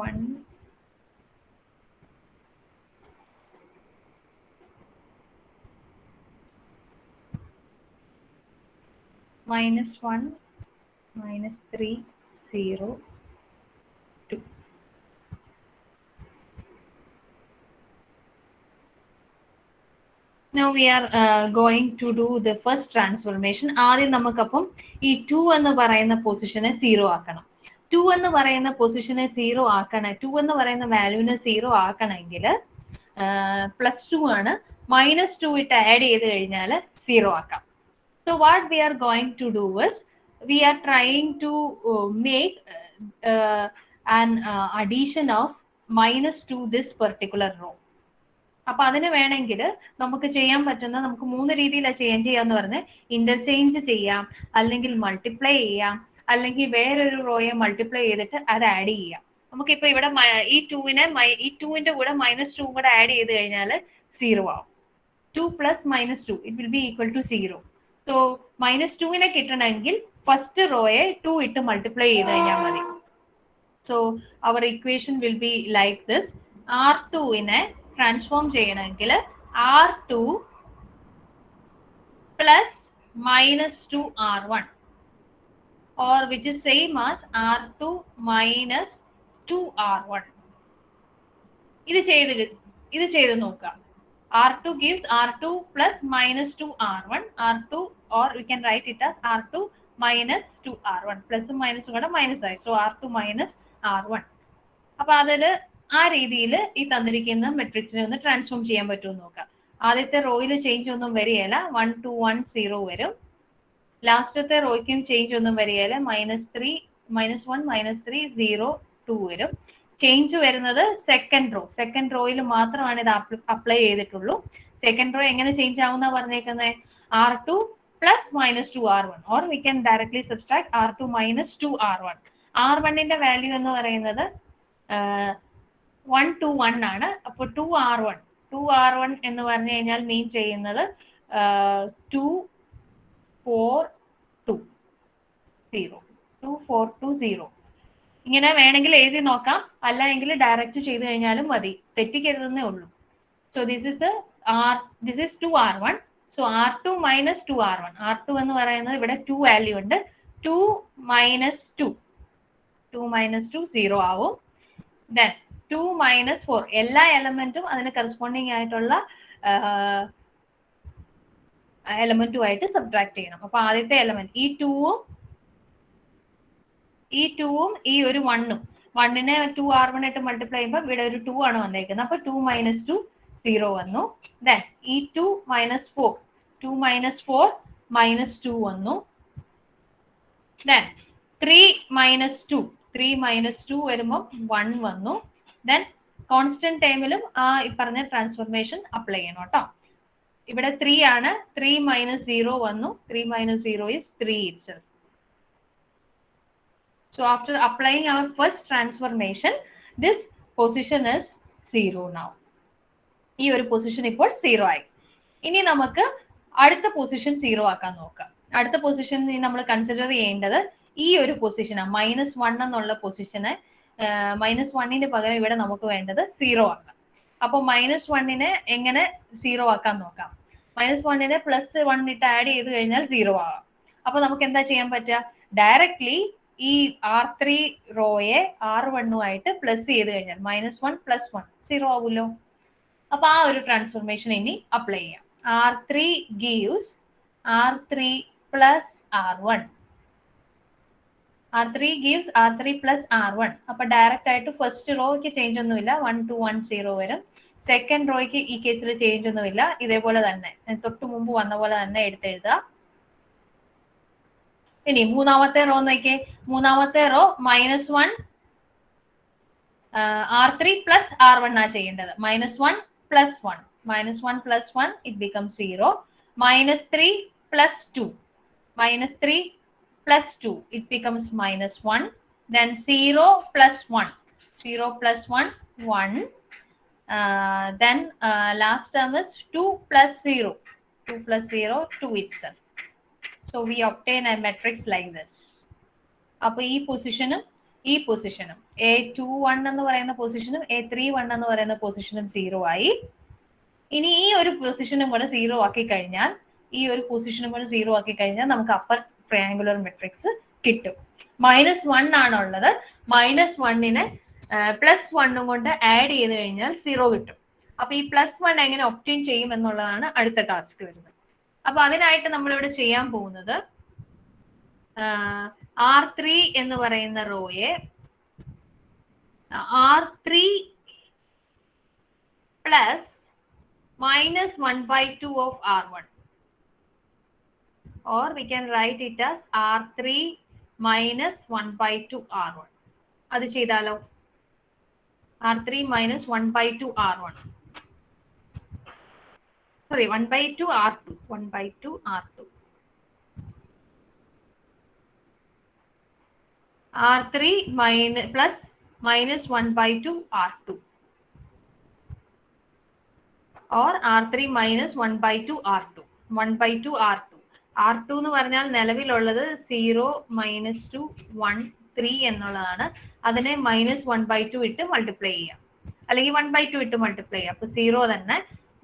1 minus 1 minus 3 0 2. Now we are going to do the first transformation. ആദ്യം നമുക്കപ്പം ഈ 2 എന്ന് പറയുന്ന പൊസിഷനെ 0 ആക്കണം. 2 എന്ന് പറയുന്ന പൊസിഷനെ 0 ആക്കണം, 2 എന്ന് പറയുന്ന വാല്യൂവിനെ 0 ആക്കണമെങ്കിൽ +2 ആണ്, -2 ഇട്ട് ആഡ് ചെയ്ത് കഴിഞ്ഞാൽ 0 ആക്കാം. So what we are going to do is, we are trying to make an addition of minus to this particular row. അപ്പൊ അതിന് വേണമെങ്കിൽ നമുക്ക് ചെയ്യാൻ പറ്റുന്ന, നമുക്ക് 3 രീതിയിലാണ് ചെയ്യാന്ന് പറഞ്ഞ്, ഇന്റർചേഞ്ച് ചെയ്യാം, അല്ലെങ്കിൽ മൾട്ടിപ്ലൈ ചെയ്യാം, അല്ലെങ്കിൽ വേറൊരു റോയെ മൾട്ടിപ്ലൈ ചെയ്തിട്ട് അത് ആഡ് ചെയ്യാം. നമുക്കിപ്പോ ഇവിടെ ഈ 2ന്റെ കൂടെ -2 കൂടെ ആഡ് ചെയ്ത് കഴിഞ്ഞാൽ 0 ആവും. 2 + -2 it will be equal to 0. So -2നെ കിട്ടണമെങ്കിൽ ഫസ്റ്റ് റോയെ 2 ഇട്ട് മൾട്ടിപ്ലൈ ചെയ്ത് കഴിഞ്ഞാൽ മതി. So our equation will be like this. R2നെ ട്രാൻസ്ഫോം ചെയ്യണമെങ്കിൽ R2 + -2 R1, or which is same as R2 - 2 R1. ഇത് ഇത് ചെയ്ത് നോക്കാം. R2 gives R2 plus minus 2R1, R2, or we can write it as R2 minus 2R1. പ്ലസും മൈനസും കൂടെ minus ആയി. So R2 minus R1. അപ്പൊ അതിൽ ആ രീതിയിൽ ഈ തന്നിരിക്കുന്ന മെട്രിക്സിനെ ഒന്ന് ട്രാൻസ്ഫോം ചെയ്യാൻ പറ്റുമെന്ന് നോക്കാം. ആദ്യത്തെ റോയിൽ ചേഞ്ച് ഒന്നും വരികയില്ല, 1 2 1 0 വരും. ലാസ്റ്റത്തെ റോയ്ക്കും ചേഞ്ച് ഒന്നും വരികയില്ല, -3 -1 -3 0 2 വരും. ചേഞ്ച് വരുന്നത് സെക്കൻഡ് റോയിൽ മാത്രമാണ് ഇത് അപ്ലൈ ചെയ്തിട്ടുള്ളൂ. സെക്കൻഡ് റോ എങ്ങനെ ചേഞ്ച് ആവുന്ന പറഞ്ഞേക്കുന്നത്? R2 plus minus 2R1, or we can directly subtract R2 minus 2R1. R1ന്റെ വാല്യൂ എന്ന് പറയുന്നത് 1 to 1 ആണ്. അപ്പോൾ 2R1 എന്ന് പറഞ്ഞു കഴിഞ്ഞാൽ മീൻ ചെയ്യുന്നത് 2 4 2 0 2 4 2 0. ഇങ്ങനെ വേണമെങ്കിൽ എഴുതി നോക്കാം, അല്ല എങ്കിൽ ഡയറക്റ്റ് ചെയ്ത് കഴിഞ്ഞാലും മതി, തെറ്റിക്കരുതെന്നേ ഉള്ളൂ. So this is 2R1. So R2 minus 2R1. R2 എന്ന് പറയുന്നത് ഇവിടെ 2 വാല്യൂ ഉണ്ട്. 2 minus 2 0 ആവും. ദെൻ 2 minus 4, എല്ലാ എലമെന്റും അതിന് കറസ്പോണ്ടിങ് ആയിട്ടുള്ള എലമെന്റുമായിട്ട് സബ്ട്രാക്ട് ചെയ്യണം. അപ്പൊ ആദ്യത്തെ എലമെന്റ് ഈ 2ഉം ഈ ഒരു 1ഉം, 1നെ 2R1 ആയിട്ട് മൾട്ടിപ്ലൈ ചെയ്യുമ്പോൾ ഇവിടെ ഒരു 2 ആണ് വന്നേക്കുന്നത്. അപ്പൊ 2 minus 2 0 വന്നു. ദെൻ ഈ 2 minus 4 minus 2 വന്നു. ദെൻ 3 minus 2 വരുമ്പോൾ 1 വന്നു. ദെൻ കോൺസ്റ്റന്റ് ടൈമിലും ആ ഈ പറഞ്ഞ ട്രാൻസ്ഫോർമേഷൻ അപ്ലൈ ചെയ്യണം കേട്ടോ. ഇവിടെ 3 ആണ്, 3 minus 0 വന്നു. 3 minus 0 is 3 itself. So after applying our first transformation, this position is 0 now. ഈ ഒരു പൊസിഷൻ ഇപ്പോൾ 0 ആയി. ഇനി നമുക്ക് അടുത്ത പൊസിഷൻ 0 ആക്കാൻ നോക്കാം. അടുത്ത പൊസിഷൻ നമ്മൾ കൺസിഡർ ചെയ്യേണ്ടത് ഈ ഒരു പൊസിഷനാണ്, -1 എന്നുള്ള പൊസിഷനെ. -1ന് പകരം ഇവിടെ നമുക്ക് വേണ്ടത് 0 ആക്കാം. അപ്പൊ -1നെ എങ്ങനെ 0 ആക്കാൻ നോക്കാം. -1നെ +1 ഇട്ട് ആഡ് ചെയ്ത് കഴിഞ്ഞാൽ 0 ആകാം. അപ്പൊ നമുക്ക് എന്താ ചെയ്യാൻ പറ്റുക? ഡയറക്ട്ലി ഈ R3 റോയെ R1ഉമായിട്ട് പ്ലസ് ചെയ്ത് കഴിഞ്ഞാൽ -1 + 1 0 ആവുമല്ലോ. അപ്പൊ ആ ഒരു ട്രാൻസ്ഫോർമേഷൻ ഇനി അപ്ലൈ ചെയ്യാം. R3 gives R3 plus R1. R3 gives R3 plus R1. അപ്പൊ ഡയറക്റ്റ് ആയിട്ട് ഫസ്റ്റ് റോയ്ക്ക് ചേഞ്ച് ഒന്നുമില്ല, 1 2 1 0 വരും. സെക്കൻഡ് റോയ്ക്ക് ഈ കേസിൽ ചേഞ്ച് ഒന്നുമില്ല, ഇതേപോലെ തന്നെ തൊട്ട് മുമ്പ് വന്ന പോലെ തന്നെ എടുത്തെഴുതുക. ഇനി മൂന്നാമത്തെ റോ നോക്കിയേ. മൂന്നാമത്തെ റോ -1 R3 plus R1 ആ ചെയ്യേണ്ടത്. -1 plus 1 it becomes 0. -3 plus 2 it becomes -1. Then 0 plus 1 1. Then last term is 2 plus 0 2 itself. So we obtain a matrix like this. അപ്പൊ ഈ പൊസിഷനും A21 എന്ന് പറയുന്ന പൊസിഷനും A31 എന്ന് പറയുന്ന പൊസിഷനും 0 ആയി. ഇനി ഈ ഒരു പൊസിഷനും കൂടെ 0 ആക്കി കഴിഞ്ഞാൽ നമുക്ക് അപ്പർ ട്രയാങ്കുലർ മെട്രിക്സ് കിട്ടും. -1 ആണുള്ളത്. -1നെ +1 കൊണ്ട് ആഡ് ചെയ്ത് കഴിഞ്ഞാൽ 0 കിട്ടും. അപ്പൊ ഈ +1 എങ്ങനെ ഒബ്റ്റെയിൻ ചെയ്യും എന്നുള്ളതാണ് അടുത്ത ടാസ്ക് വരുന്നത്. അപ്പൊ അതിനായിട്ട് നമ്മളിവിടെ ചെയ്യാൻ പോകുന്നത് R3 എന്ന് പറയുന്ന റോയെ R3 plus -1/2 of R1, or we can write it as R3 minus 1/2 R1. അത് ചെയ്താലോ? R3 minus 1/2 R1. Sorry, 1/2 R2. 1/2 R2. R3 plus minus 1/2 R2. Or R3 minus 1/2 R2. 1/2 R2. R2 എന്ന് പറഞ്ഞാൽ നിലവിലുള്ളത് 0 -2 1 3 എന്നുള്ളതാണ്. അതിനെ -1/2 ഇട്ട് മൾട്ടിപ്ലൈ ചെയ്യാം, അല്ലെങ്കിൽ 1/2 ഇട്ട് മൾട്ടിപ്ലൈ ചെയ്യാം. അപ്പൊ 0 തന്നെ.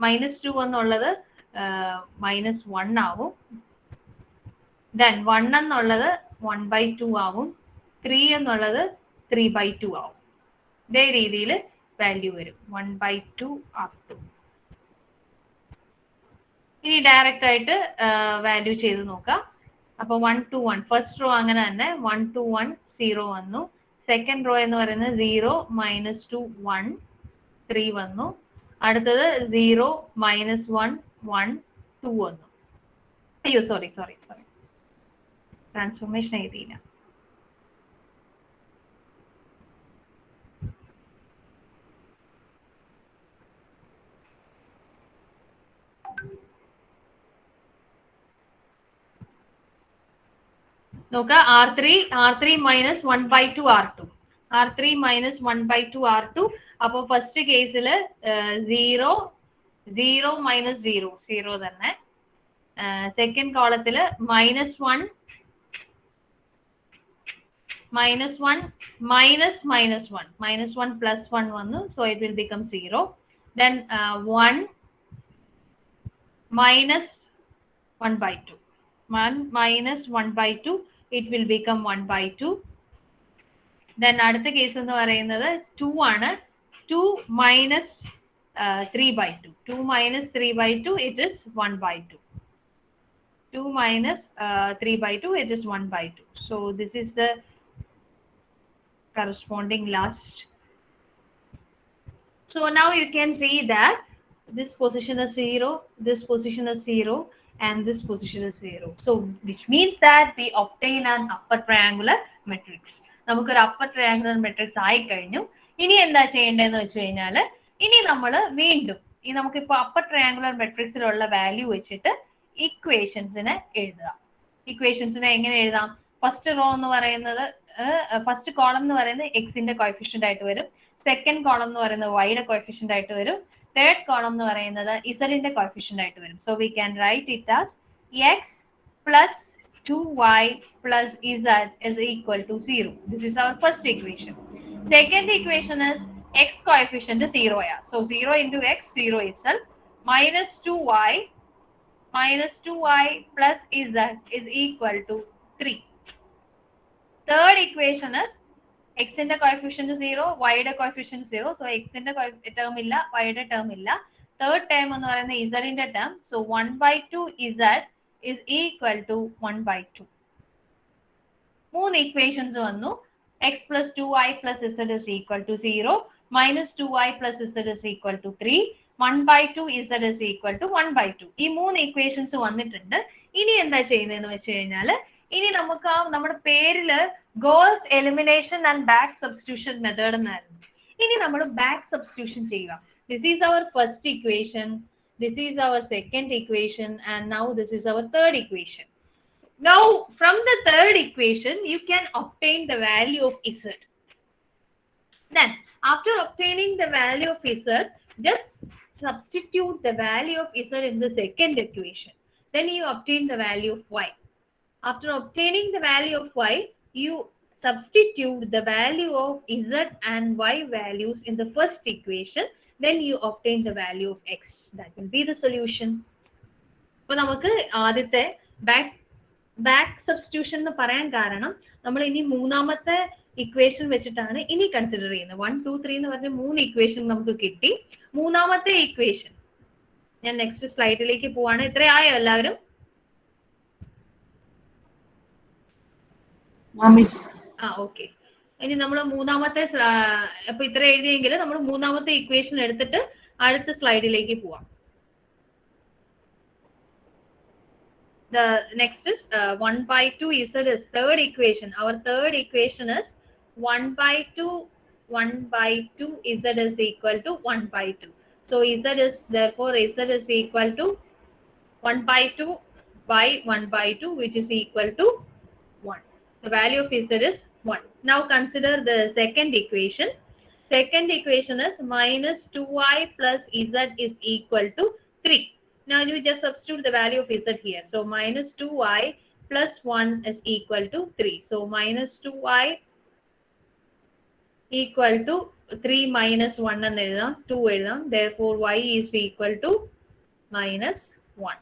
-2 എന്നുള്ളത് -1 ആവും. ദെൻ 1 എന്നുള്ളത് 1/2 ആവും. 3 എന്നുള്ളത് 3/2 ആവും. ഇതേ രീതിയിൽ വാല്യൂ വരും 1/2 R2. ഇനി ഡയറക്റ്റ് ആയിട്ട് വാല്യൂ ചെയ്ത് നോക്കാം. അപ്പോൾ 1 to 1 ഫസ്റ്റ് റോ അങ്ങനെ തന്നെ 1 to 1 0 വന്നു. സെക്കൻഡ് റോ എന്ന് പറയുന്നത് 0 -2 1 3 വന്നു. അടുത്തത് 0 -1 1 2 വന്നു. അയ്യോ സോറി ട്രാൻസ്ഫോർമേഷൻ എഴുതിയില്ല. നോക്കുക R3 minus 1/2 R2. R3 minus 1/2 R2. അപ്പോൾ ഫസ്റ്റ് കേസിൽ 0 0 - 0 0 തന്നെ. സെക്കൻഡ് കോളത്തിൽ -1 -1 -1 plus 1 വന്നു. So it will become 0. Then 1 minus 1/2. 1 minus 1/2, it will become 1/2. Then അടുത്ത കേസ് എന്ന് പറയുന്നത് 2 ആണ്. 2 minus 3/2. 2 minus 3/2, it is 1/2. 2 minus 3/2, it is 1/2. So this is the corresponding last. So now you can see that this position is 0, this position is 0, and this position is 0. So which means that we obtain an upper triangular matrix. നമുക്കൊരു upper triangular matrix ആയി കഴിഞ്ഞു. ഇനി എന്താ ചെയ്യേണ്ടതെന്ന് വെച്ച് കഴിഞ്ഞാൽ ഇനി നമ്മൾ വീണ്ടും ഈ നമുക്കിപ്പോൾ upper triangular matrixലുള്ള വാല്യൂ വെച്ചിട്ട് ഇക്വേഷൻസിനെ എഴുതുക. ഇക്വേഷൻസിനെ എങ്ങനെ എഴുതാം? ഫസ്റ്റ് റോ എന്ന് പറയുന്നത് ഫസ്റ്റ് കോളം എന്ന് പറയുന്നത് എക്സിന്റെ കോഎഫിഷ്യന്റ് ആയിട്ട് വരും. സെക്കൻഡ് കോളം എന്ന് പറയുന്നത് വൈയുടെ കോഎഫിഷ്യന്റ് ആയിട്ട് വരും. തേർഡ് കോളം എന്ന് പറയുന്നത് ഇസഡിന്റെ കോഎഫിഷ്യന്റ് ആയിട്ട് വരും. So we can write it as X plus 2y plus z is equal to 0. This is our first equation. Second equation is x coefficient is 0. So 0 into x, 0 itself, minus 2y plus z is equal to 3. Third equation is x in the coefficient is 0, y the coefficient is 0. So x in the term illa, y the term illa. Third term on the z in the term. So 1/2 z is equal to 1/2. Moon equations vannu. X plus 2y plus z is equal to 0, minus 2y plus z is equal to 3, 1/2 z is equal to 1/2. ഈ മൂന്ന് equations വന്നിട്ടുണ്ട്. ഇനി എന്താ ചെയ്യുന്നതെന്ന് വെച്ച് കഴിഞ്ഞാൽ ഇനി നമുക്ക് നമ്മുടെ പേരില് Gauss elimination and back substitution method എന്നായിരുന്നു. ഇനി നമ്മൾ ബാക്ക് സബ്സ്റ്റിറ്റ്യൂഷൻ ചെയ്യുക. This is our first equation, this is our second equation, and now this is our third equation. Now from the third equation you can obtain the value of z. Then after obtaining the value of z, just substitute the value of z in the second equation. Then you obtain the value of y. After obtaining the value of y, you substitute the value of z and y values in the first equation. Then you obtain the value of x. That will be the solution. അപ്പോൾ നമുക്ക് ആദ്യത്തെ back substitution എന്ന് പറയാൻ കാരണം നമ്മൾ ഇനി മൂന്നാമത്തെ equation വെച്ചിട്ടാണ് ഇനി കൺസിഡർ ചെയ്യുന്നത്. 1 2 3 എന്ന് പറഞ്ഞ മൂന്ന് ഇക്വേഷൻ നമുക്ക് കിട്ടി. മൂന്നാമത്തെ ഇക്വേഷൻ ഞാൻ നെക്സ്റ്റ് സ്ലൈഡിലേക്ക് പോവാണ്. ഇത്രയായോ എല്ലാവരും? ഓക്കെ. ഇനി നമ്മൾ മൂന്നാമത്തെ അപ്പൊ ഇത്ര എഴുതിയെങ്കിൽ നമ്മൾ മൂന്നാമത്തെ ഇക്വേഷൻ എടുത്തിട്ട് അടുത്ത സ്ലൈഡിലേക്ക് പോവാം. The next is 1/2 z is third equation. Our third equation is 1/2 z is equal to 1/2. So z is therefore z is equal to 1/2 by 1/2, which is equal to 1. The value of z is 1. Now consider the second equation. Second equation is minus 2y plus z is equal to 3. Now you just substitute the value of z here. So minus 2y plus 1 is equal to 3. So minus 2y equal to 3 minus 1 and 2 edam. Therefore y is equal to minus 1.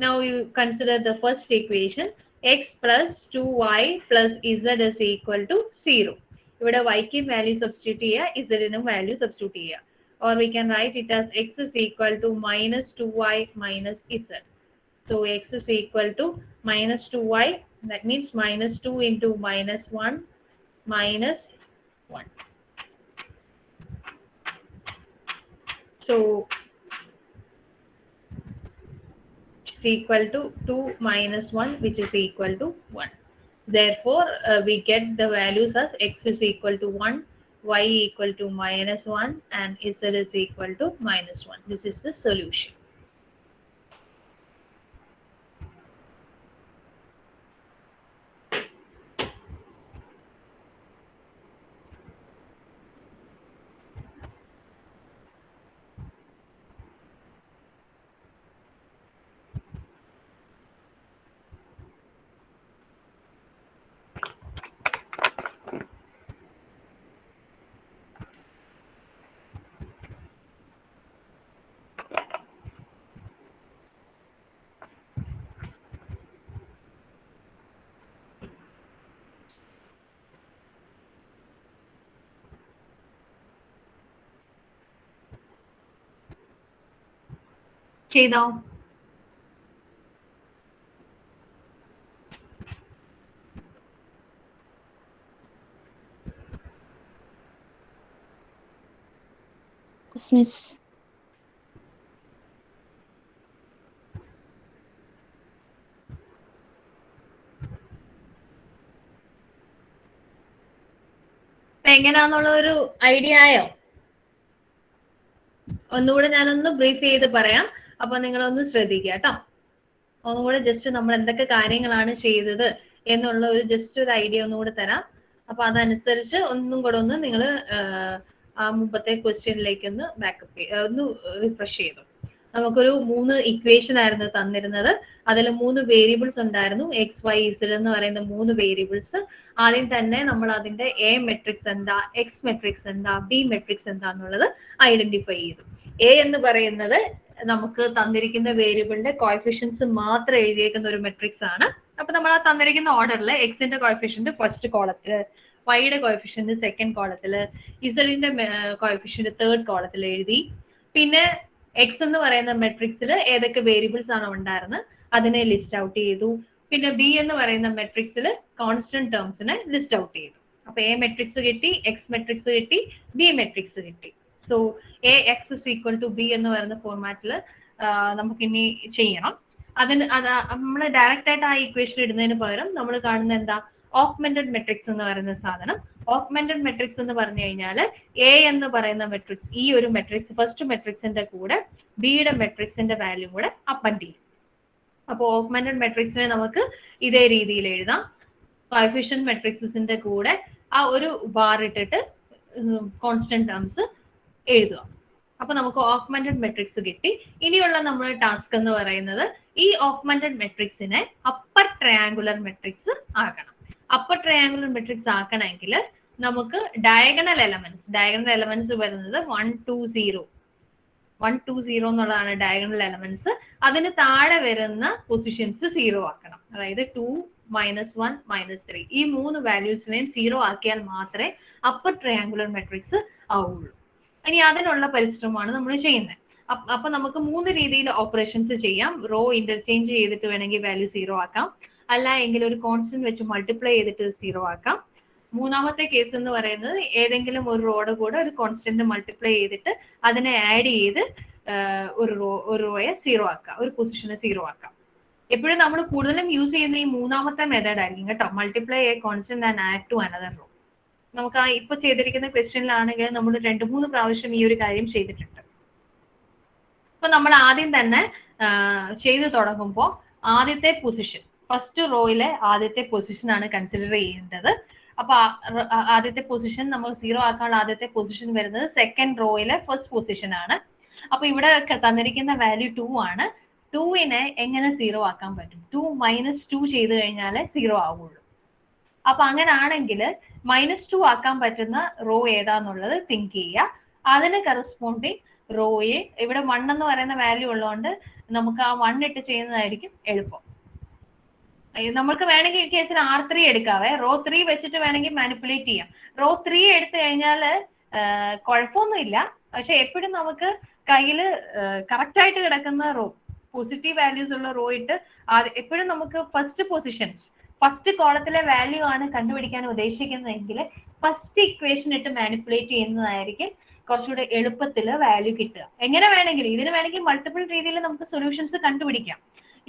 Now you consider the first equation. X plus 2y plus z is equal to 0. ഇവിടെ y-ക്ക് value substitute ചെയ്യുക, z-നും value substitute ചെയ്യുക. Or we can write it as x is equal to minus 2y minus z. So x is equal to minus 2y, that means minus 2 into minus 1 minus 1. So it's equal to 2 minus 1, which is equal to 1. Therefore, we get the values as x is equal to 1, y equal to minus 1, and z is equal to minus 1. This is the solution. ചെയ്തോ? Miss എങ്ങനെയാന്നുള്ള ഒരു idea ആയോ? ഒന്നുകൂടെ ഞാനൊന്ന് brief ചെയ്ത് പറയാം, അപ്പൊ നിങ്ങളൊന്ന് ശ്രദ്ധിക്കുക കേട്ടോ. ഒന്നുകൂടെ ജസ്റ്റ് നമ്മൾ എന്തൊക്കെ കാര്യങ്ങളാണ് ചെയ്തത് എന്നുള്ള ഒരു ജസ്റ്റ് ഒരു ഐഡിയ ഒന്നുകൂടെ തരാം. അപ്പൊ അതനുസരിച്ച് ഒന്നും കൂടെ ഒന്ന് നിങ്ങൾ ആ മുമ്പത്തെ ക്വസ്റ്റ്യനിലേക്ക് ഒന്ന് ബാക്കപ്പ് ഒന്ന് റിഫ്രഷ് ചെയ്തു. നമുക്കൊരു 3 ഇക്വേഷൻ ആയിരുന്നു തന്നിരുന്നത്. അതിൽ 3 വേരിയബിൾസ് ഉണ്ടായിരുന്നു, എക്സ് വൈ ഇസഡ് എന്ന് പറയുന്ന 3 വേരിയബിൾസ്. ആദ്യം തന്നെ നമ്മൾ അതിന്റെ എ മെട്രിക്സ് എന്താ, എക്സ് മെട്രിക്സ് എന്താ, ബി മെട്രിക്സ് എന്താ എന്നുള്ളത് ഐഡന്റിഫൈ ചെയ്തു. എ എന്ന് പറയുന്നത് നമുക്ക് തന്നിരിക്കുന്ന വേരിയബിളിന്റെ കോഎഫിഷ്യൻസ് മാത്രം എഴുതിയേക്കുന്ന ഒരു മെട്രിക്സ് ആണ്. അപ്പൊ നമ്മൾ ആ തന്നിരിക്കുന്ന ഓർഡറിൽ എക്സിന്റെ കോഎഫിഷ്യന്റ് ഫസ്റ്റ് കോളത്തില്, വൈയുടെ കോഎഫിഷ്യന്റ് സെക്കൻഡ് കോളത്തില്, ഇസഡിന്റെ കോഎഫിഷ്യന്റ് തേർഡ് കോളത്തിൽ എഴുതി. പിന്നെ എക്സ് എന്ന് പറയുന്ന മെട്രിക്സിൽ ഏതൊക്കെ വേരിയബിൾസ് ആണ് ഉണ്ടായിരുന്നത് അതിനെ ലിസ്റ്റ് ഔട്ട് ചെയ്തു. പിന്നെ ബി എന്ന് പറയുന്ന മെട്രിക്സിൽ കോൺസ്റ്റന്റ് ടേംസിനെ ലിസ്റ്റ് ഔട്ട് ചെയ്തു. അപ്പൊ എ മെട്രിക്സ് കിട്ടി, എക്സ് മെട്രിക്സ് കിട്ടി, ബി മെട്രിക്സ് കിട്ടി. So A X is equal to B എന്ന് പറയുന്ന ഫോർമാറ്റിൽ നമുക്കിനി ചെയ്യണം. അതിന് നമ്മൾ ഡയറക്റ്റ് ആയിട്ട് ആ ഇക്വേഷൻ ഇടുന്നതിന് പകരം നമ്മൾ കാണുന്ന എന്താ, ഓഗ്മെന്റഡ് മെട്രിക്സ് എന്ന് പറയുന്ന സാധനം. ഓഗ്മെന്റഡ് മെട്രിക്സ് എന്ന് പറഞ്ഞു കഴിഞ്ഞാൽ എ എന്ന് പറയുന്ന മെട്രിക്സ്, ഈ ഒരു മെട്രിക്സ് ഫസ്റ്റ് മെട്രിക്സിന്റെ കൂടെ ബിയുടെ മെട്രിക്സിന്റെ വാല്യൂ കൂടെ അപ്പൻഡ് ചെയ്യും. അപ്പോൾ ഓഗ്മെന്റഡ് മെട്രിക്സിനെ നമുക്ക് ഇതേ രീതിയിൽ എഴുതാം. കോഎഫിഷ്യന്റ് മെട്രിക്സിന്റെ കൂടെ ആ ഒരു ബാർ ഇട്ടിട്ട് കോൺസ്റ്റന്റ് ടേംസ് എഴുതുക. അപ്പൊ നമുക്ക് ഓഗ്മെന്റഡ് മെട്രിക്സ് കിട്ടി. ഇനിയുള്ള നമ്മുടെ ടാസ്ക് എന്ന് പറയുന്നത് ഈ ഓഗ്മെന്റഡ് മെട്രിക്സിനെ അപ്പർ ട്രയാങ്കുലർ മെട്രിക്സ് ആക്കണം. അപ്പർ ട്രയാങ്കുലർ മെട്രിക്സ് ആക്കണമെങ്കിൽ നമുക്ക് ഡയഗണൽ എലമെന്റ്സ് വരുന്നത് 1 2 0 എന്നുള്ളതാണ് ഡയഗണൽ എലമെന്റ്സ്. അതിന് താഴെ വരുന്ന പൊസിഷൻസ് 0 ആക്കണം. അതായത് 2 -1 -3 ഈ 3 വാല്യൂസിനെയും 0 ആക്കിയാൽ മാത്രമേ അപ്പർ ട്രയാങ്കുലർ മെട്രിക്സ് ആവുള്ളൂ. ഇനി അതിനുള്ള പരിശ്രമമാണ് നമ്മൾ ചെയ്യുന്നത്. അപ്പൊ നമുക്ക് 3 രീതിയിൽ ഓപ്പറേഷൻസ് ചെയ്യാം. റോ ഇന്റർചേഞ്ച് ചെയ്തിട്ട് വേണമെങ്കിൽ വാല്യൂ 0 ആക്കാം, അല്ല എങ്കിൽ ഒരു കോൺസ്റ്റന്റ് വെച്ച് മൾട്ടിപ്ലൈ ചെയ്തിട്ട് 0 ആക്കാം. മൂന്നാമത്തെ കേസ് എന്ന് പറയുന്നത് ഏതെങ്കിലും ഒരു റോയുടെ കൂടെ ഒരു കോൺസ്റ്റന്റ് മൾട്ടിപ്ലൈ ചെയ്തിട്ട് അതിനെ ആഡ് ചെയ്ത് ഒരു റോയെ 0 ആക്കാം, ഒരു പൊസിഷനെ 0 ആക്കാം. എപ്പോഴും നമ്മൾ കൂടുതലും യൂസ് ചെയ്യുന്ന ഈ മൂന്നാമത്തെ മെത്തേഡ് ആയിരിക്കും കേട്ടോ, multiply a constant and add to another row. നമുക്ക് ആ ഇപ്പൊ ചെയ്തിരിക്കുന്ന ക്വസ്റ്റ്യനിലാണെങ്കിൽ നമ്മൾ 2-3 പ്രാവശ്യം ഈ ഒരു കാര്യം ചെയ്തിട്ടുണ്ട്. അപ്പൊ നമ്മൾ ആദ്യം തന്നെ ചെയ്തു തുടങ്ങുമ്പോൾ ആദ്യത്തെ പൊസിഷൻ, ഫസ്റ്റ് റോയിലെ ആദ്യത്തെ പൊസിഷൻ ആണ് കൺസിഡർ ചെയ്യേണ്ടത്. അപ്പൊ ആദ്യത്തെ പൊസിഷൻ നമ്മൾ 0 ആക്കാനുള്ള ആദ്യത്തെ പൊസിഷൻ വരുന്നത് സെക്കൻഡ് റോയിലെ ഫസ്റ്റ് പൊസിഷൻ ആണ്. അപ്പൊ ഇവിടെ തന്നിരിക്കുന്ന വാല്യൂ 2 ആണ്. 2നെ എങ്ങനെ 0 ആക്കാൻ പറ്റും? 2 - 2 ചെയ്ത് കഴിഞ്ഞാലേ 0 ആവുള്ളൂ. അപ്പൊ അങ്ങനാണെങ്കിൽ -2 ആക്കാൻ പറ്റുന്ന റോ ഏതാന്നുള്ളത് തിങ്ക് ചെയ്യുക. അതിന് കറസ്പോണ്ടിങ് റോയെ, ഇവിടെ 1 എന്ന് പറയുന്ന വാല്യൂ ഉള്ളതുകൊണ്ട് നമുക്ക് ആ 1 ഇട്ട് ചെയ്യുന്നതായിരിക്കും എളുപ്പം. നമുക്ക് വേണമെങ്കിൽ ഈ കേസിൽ R3 എടുക്കാവേ. റോ 3 വെച്ചിട്ട് വേണമെങ്കിൽ മാനിപ്പുലേറ്റ് ചെയ്യാം. റോ 3 എടുത്തു കഴിഞ്ഞാൽ കുഴപ്പമൊന്നുമില്ല. പക്ഷെ എപ്പോഴും നമുക്ക് കയ്യിൽ കറക്റ്റ് ആയിട്ട് കിടക്കുന്ന റോ, പോസിറ്റീവ് വാല്യൂസ് ഉള്ള റോ ഇട്ട് എപ്പോഴും നമുക്ക് ഫസ്റ്റ് കോളത്തിലെ വാല്യൂ ആണ് കണ്ടുപിടിക്കാൻ ഉദ്ദേശിക്കുന്നതെങ്കിൽ ഫസ്റ്റ് ഇക്വേഷൻ ഇട്ട് മാനിപ്പുലേറ്റ് ചെയ്യുന്നതായിരിക്കും കുറച്ചുകൂടെ എളുപ്പത്തിൽ വാല്യൂ കിട്ടുക. എങ്ങനെ വേണമെങ്കിലും, ഇതിന് വേണമെങ്കിൽ മൾട്ടിപ്പിൾ രീതിയിൽ നമുക്ക് സൊല്യൂഷൻസ് കണ്ടുപിടിക്കാം.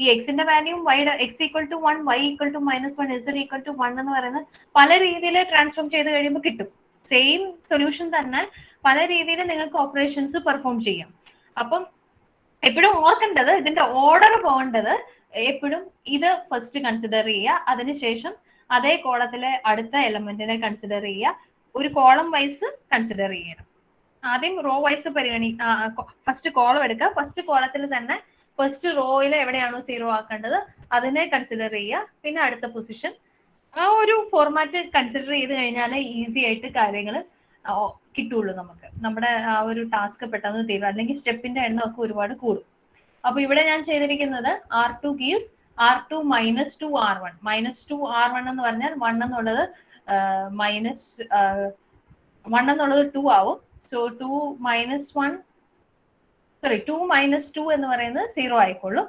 ഈ എക്സിന്റെ വാല്യൂ വൈയുടെ x equal to 1, y equal to -1, z equal to 1 എന്ന് പറയുന്നത് പല രീതിയിൽ ട്രാൻസ്ഫോം ചെയ്ത് കഴിയുമ്പോൾ കിട്ടും. സെയിം സൊല്യൂഷൻ തന്നെ പല രീതിയിൽ നിങ്ങൾക്ക് ഓപ്പറേഷൻസ് പെർഫോം ചെയ്യാം. അപ്പം എപ്പോഴും ഓർക്കേണ്ടത്, ഇതിന്റെ ഓർഡർ പോകേണ്ടത് എപ്പോഴും ഇത് ഫസ്റ്റ് കൺസിഡർ ചെയ്യുക, അതിനുശേഷം അതേ കോളത്തിലെ അടുത്ത എലമെന്റിനെ കൺസിഡർ ചെയ്യുക, ഒരു കോളം വൈസ് കൺസിഡർ ചെയ്യണം. ആദ്യം റോ വൈസ് ഫസ്റ്റ് കോളം എടുക്കുക, ഫസ്റ്റ് കോളത്തിൽ തന്നെ ഫസ്റ്റ് റോയിൽ എവിടെയാണോ സീറോ ആക്കേണ്ടത് അതിനെ കൺസിഡർ ചെയ്യുക, പിന്നെ അടുത്ത പൊസിഷൻ. ആ ഒരു ഫോർമാറ്റ് കൺസിഡർ ചെയ്ത് കഴിഞ്ഞാൽ ഈസി ആയിട്ട് കാര്യങ്ങൾ കിട്ടുള്ളൂ. നമുക്ക് നമ്മുടെ ആ ഒരു ടാസ്ക് പെട്ടെന്ന് തീരും, അല്ലെങ്കിൽ സ്റ്റെപ്പിന്റെ എണ്ണം ഒക്കെ ഒരുപാട് കൂടും. അപ്പൊ ഇവിടെ ഞാൻ ചെയ്തിരിക്കുന്നത് R2 gives R2 minus 2 R1. -2 R1 എന്ന് പറഞ്ഞാൽ 1 എന്നുള്ളത് മൈനസ് 1 എന്നുള്ളത് 2 ആവും. സോ 2 minus 2 എന്ന് പറയുന്നത് 0 ആയിക്കോളും.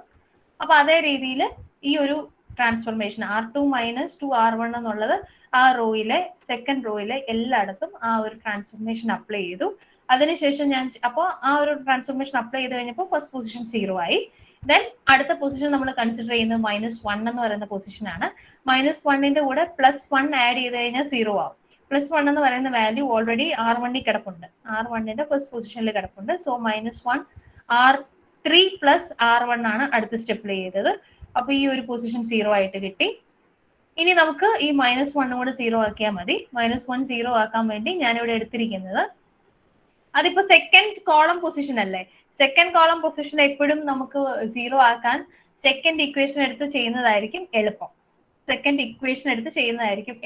അപ്പൊ അതേ രീതിയിൽ ഈ ഒരു ട്രാൻസ്ഫോർമേഷൻ R2 minus 2 R1 എന്നുള്ളത് ആ റോയിലെ സെക്കൻഡ് റോയിലെ എല്ലായിടത്തും ആ ഒരു ട്രാൻസ്ഫോർമേഷൻ അപ്ലൈ ചെയ്തു. അതിനുശേഷം ഞാൻ അപ്പോൾ ആ ഒരു ട്രാൻസ്ഫോർമേഷൻ അപ്ലൈ ചെയ്ത് കഴിഞ്ഞപ്പോൾ ഫസ്റ്റ് പൊസിഷൻ 0 ആയി. ദെൻ അടുത്ത പൊസിഷൻ നമ്മൾ കൺസിഡർ ചെയ്യുന്നത് -1 എന്ന് പറയുന്ന പൊസിഷൻ ആണ്. -1ന്റെ കൂടെ +1 ആഡ് ചെയ്ത് കഴിഞ്ഞാൽ 0 ആവും. +1 എന്ന് പറയുന്ന വാല്യൂ ഓൾറെഡി R1ൽ കിടപ്പുണ്ട്, R1ന്റെ ഫസ്റ്റ് പൊസിഷനിൽ കിടപ്പുണ്ട്. സോ -1 R3 + R1 ആണ് അടുത്ത സ്റ്റെപ്പിൽ ചെയ്തത്. അപ്പൊ ഈ ഒരു പൊസിഷൻ 0 ആയിട്ട് കിട്ടി. ഇനി നമുക്ക് ഈ -1 കൂടെ 0 ആക്കിയാൽ മതി. -1 0 ആക്കാൻ വേണ്ടി ഞാനിവിടെ എടുത്തിരിക്കുന്നത്, അതിപ്പോ സെക്കൻഡ് കോളം പൊസിഷൻ അല്ലേ, സെക്കൻഡ് കോളം പൊസിഷൻ എപ്പോഴും നമുക്ക് 0 ആക്കാൻ സെക്കൻഡ് ഇക്വേഷൻ എടുത്ത് ചെയ്യുന്നതായിരിക്കും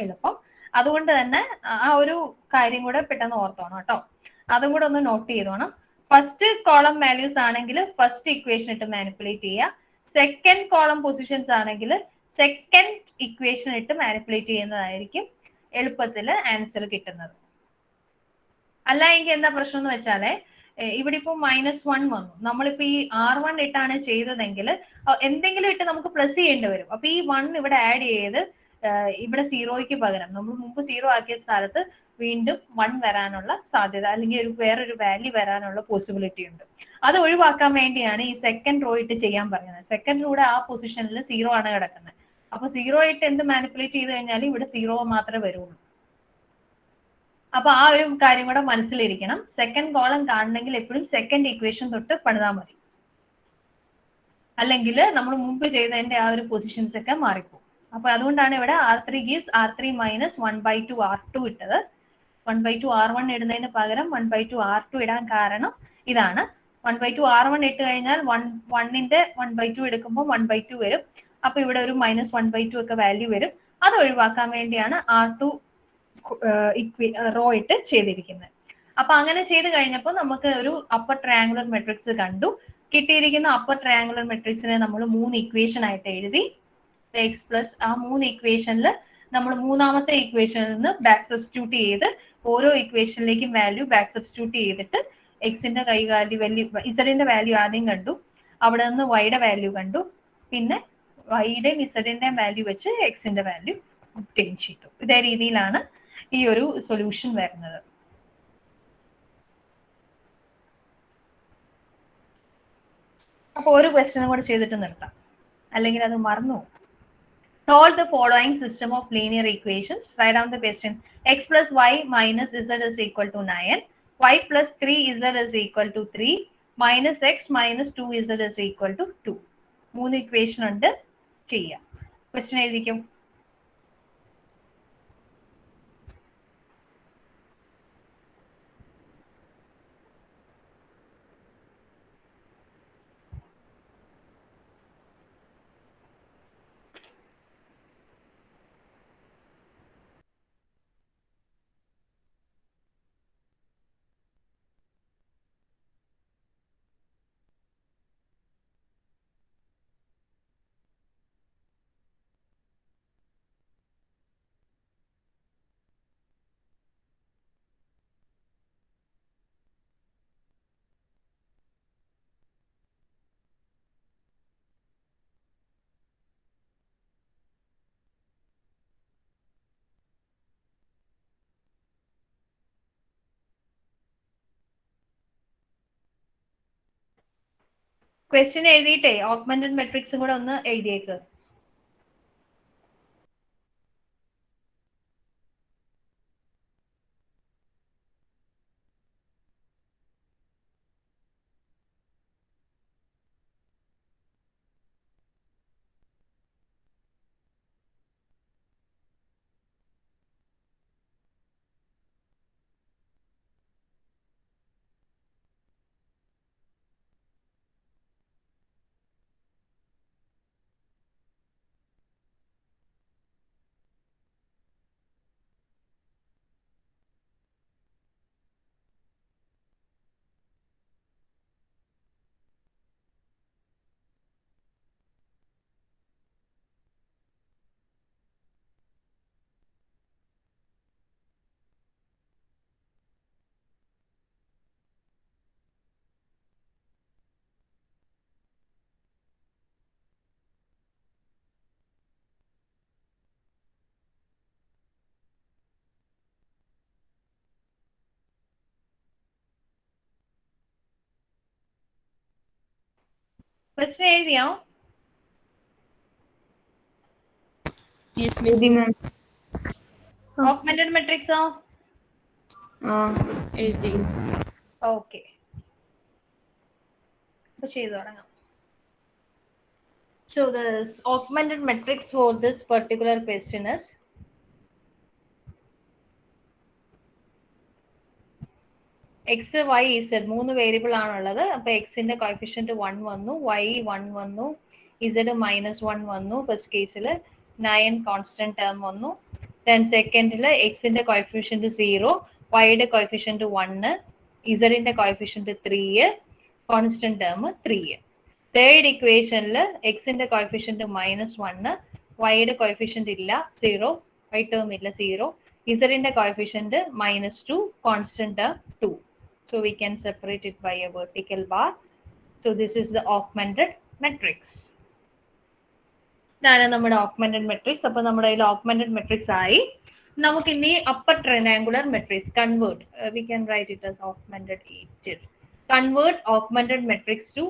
എളുപ്പം. അതുകൊണ്ട് തന്നെ ആ ഒരു കാര്യം കൂടെ പെട്ടെന്ന് ഓർത്തോണം കേട്ടോ, അതും കൂടെ ഒന്ന് നോട്ട് ചെയ്തോണം. ഫസ്റ്റ് കോളം വാല്യൂസ് ആണെങ്കിൽ ഫസ്റ്റ് ഇക്വേഷൻ ഇട്ട് മാനിപ്പുലേറ്റ് ചെയ്യുക, സെക്കൻഡ് കോളം പൊസിഷൻസ് ആണെങ്കിൽ സെക്കൻഡ് ഇക്വേഷൻ ഇട്ട് മാനിപ്പുലേറ്റ് ചെയ്യുന്നതായിരിക്കും എളുപ്പത്തിൽ ആൻസർ കിട്ടുന്നത്. അല്ല എങ്കിൽ എന്താ പ്രശ്നം എന്ന് വെച്ചാല്, ഇവിടെ ഇപ്പൊ -1 വന്നു, നമ്മളിപ്പോ ഈ R1 ഇട്ടാണ് ചെയ്തതെങ്കിൽ എന്തെങ്കിലും ഇട്ട് നമുക്ക് പ്ലസ് ചെയ്യേണ്ടി വരും. അപ്പൊ ഈ 1 ഇവിടെ ആഡ് ചെയ്ത് ഇവിടെ 0യ്ക്ക് പകരം നമ്മൾ മുമ്പ് 0 ആക്കിയ സ്ഥലത്ത് വീണ്ടും 1 വരാനുള്ള സാധ്യത, അല്ലെങ്കിൽ വേറൊരു വാല്യൂ വരാനുള്ള പോസിബിലിറ്റി ഉണ്ട്. അത് ഒഴിവാക്കാൻ വേണ്ടിയാണ് ഈ സെക്കൻഡ് റോ ഇട്ട് ചെയ്യാൻ പറയുന്നത്. സെക്കൻഡ് റോയുടെ ആ പൊസിഷനിൽ 0 ആണ് കിടക്കുന്നത്. അപ്പൊ 0 ഇട്ട് എന്ത് മാനിപ്പുലേറ്റ് ചെയ്ത് കഴിഞ്ഞാൽ ഇവിടെ 0 മാത്രമേ വരുള്ളൂ. അപ്പൊ ആ ഒരു കാര്യം കൂടെ മനസ്സിലിരിക്കണം. സെക്കൻഡ് കോളം കാണണമെങ്കിൽ എപ്പോഴും സെക്കൻഡ് ഇക്വേഷൻ തൊട്ട് പണിതാൽ മതി, അല്ലെങ്കിൽ നമ്മൾ മുമ്പ് ചെയ്തതിന്റെ ആ ഒരു പൊസിഷൻസ് ഒക്കെ മാറിപ്പോകും. അപ്പൊ അതുകൊണ്ടാണ് ഇവിടെ R3 gives R3 minus 1/2 R2 ഇട്ടത്. 1/2 R1 ഇടുന്നതിന് പകരം 1/2 R2 ഇടാൻ കാരണം ഇതാണ്. 1/2 R1 ഇട്ട് കഴിഞ്ഞാൽ 1ന്റെ 1/2 എടുക്കുമ്പോൾ 1/2 വരും. അപ്പൊ ഇവിടെ ഒരു -1/2 ഒക്കെ വാല്യൂ വരും. അത് ഒഴിവാക്കാൻ വേണ്ടിയാണ് R2 റോ ഇട്ട് ചെയ്തിരിക്കുന്നത്. അപ്പൊ അങ്ങനെ ചെയ്ത് കഴിഞ്ഞപ്പോൾ നമുക്ക് ഒരു അപ്പർ ട്രയാങ്കുലർ മെട്രിക്സ് കണ്ടു. കിട്ടിയിരിക്കുന്ന അപ്പർ ട്രയാങ്കുലർ മെട്രിക്സിനെ നമ്മൾ 3 ഇക്വേഷൻ ആയിട്ട് എഴുതി. എക്സ് പ്ലസ് ആ 3 ഇക്വേഷനിൽ നമ്മൾ മൂന്നാമത്തെ ഇക്വേഷനിൽ നിന്ന് ബാക്ക് സബ്സ്റ്റിറ്റ്യൂട്ട് ചെയ്ത് ഓരോ ഇക്വേഷനിലേക്കും വാല്യൂ ബാക്ക് സബ്സ്റ്റിറ്റ്യൂട്ട് ചെയ്തിട്ട് എക്സിന്റെ ഇസഡിന്റെ വാല്യൂ ആദ്യം കണ്ടു, അവിടെ നിന്ന് വൈയുടെ വാല്യൂ കണ്ടു, പിന്നെ വൈയുടെയും ഇസഡിന്റെയും വാല്യൂ വെച്ച് എക്സിന്റെ വാല്യൂ ഒബ്റ്റെയിൻ ചെയ്തു. ഇതേ രീതിയിലാണ് ഈ ഒരു സൊല്യൂഷൻ വരുന്നത്. അപ്പൊ ഒരു ക്വസ്റ്റ്യനും കൂടെ ചെയ്തിട്ട് നിർത്താം, അല്ലെങ്കിൽ അത് മറന്നു പോകും. Solve the following system of linear equations. Write down the question. X plus y minus z is equal to 9. Y plus 3z is equal to 3. Minus x minus 2z is equal to 2. 3 equation ഉണ്ട്, ചെയ്യാം. Question എഴുതിക്കും. Question എഴുതിയിട്ടേ augmented മെട്രിക്സും കൂടെ ഒന്ന് എഴുതിയേക്ക്. Question എഴുതിയോ? എഴുതി മാം. Augmented മെട്രിക്സോ? എഴുതി. Okay, അപ്പൊ ചെയ്തു തുടങ്ങാം. So this augmented matrix for this particular question is x, y, z മൂന്ന് വേരിയബിൾ ആണുള്ളത്. അപ്പൊ എക്സിന്റെ കോഎഫിഷ്യന്റ് 1 വന്നു, y 1 വന്നു, z -1 വന്നു. ഫസ്റ്റ് കേസിൽ 9 കോൺസ്റ്റന്റ് ടേം വന്നു. ദെൻ സെക്കൻഡിൽ എക്സിന്റെ കോഎഫിഷ്യന്റ് 0, വൈയുടെ കോഎഫിഷ്യന്റ് 1, ഇസഡിന്റെ കോഎഫിഷ്യന്റ് 3, കോൺസ്റ്റന്റ് ടേം 3. തേർഡ് ഇക്വേഷനിൽ എക്സിന്റെ കോഎഫിഷ്യന്റ് -1, വൈയുടെ കോഎഫിഷ്യന്റ് ഇല്ല 0, വൈ ടേം ഇല്ല 0, ഇസഡിന്റെ coefficient -2, constant term 2. So we can separate it by a vertical bar. So this is the augmented matrix. ഇതാണ് നമ്മുടെ augmented matrix. അപ്പോൾ നമ്മുടെ കയ്യിൽ augmented matrix ആയി. നമുക്ക് ഇനി upper triangular matrix convert. We can write it as augmented. Convert augmented matrix to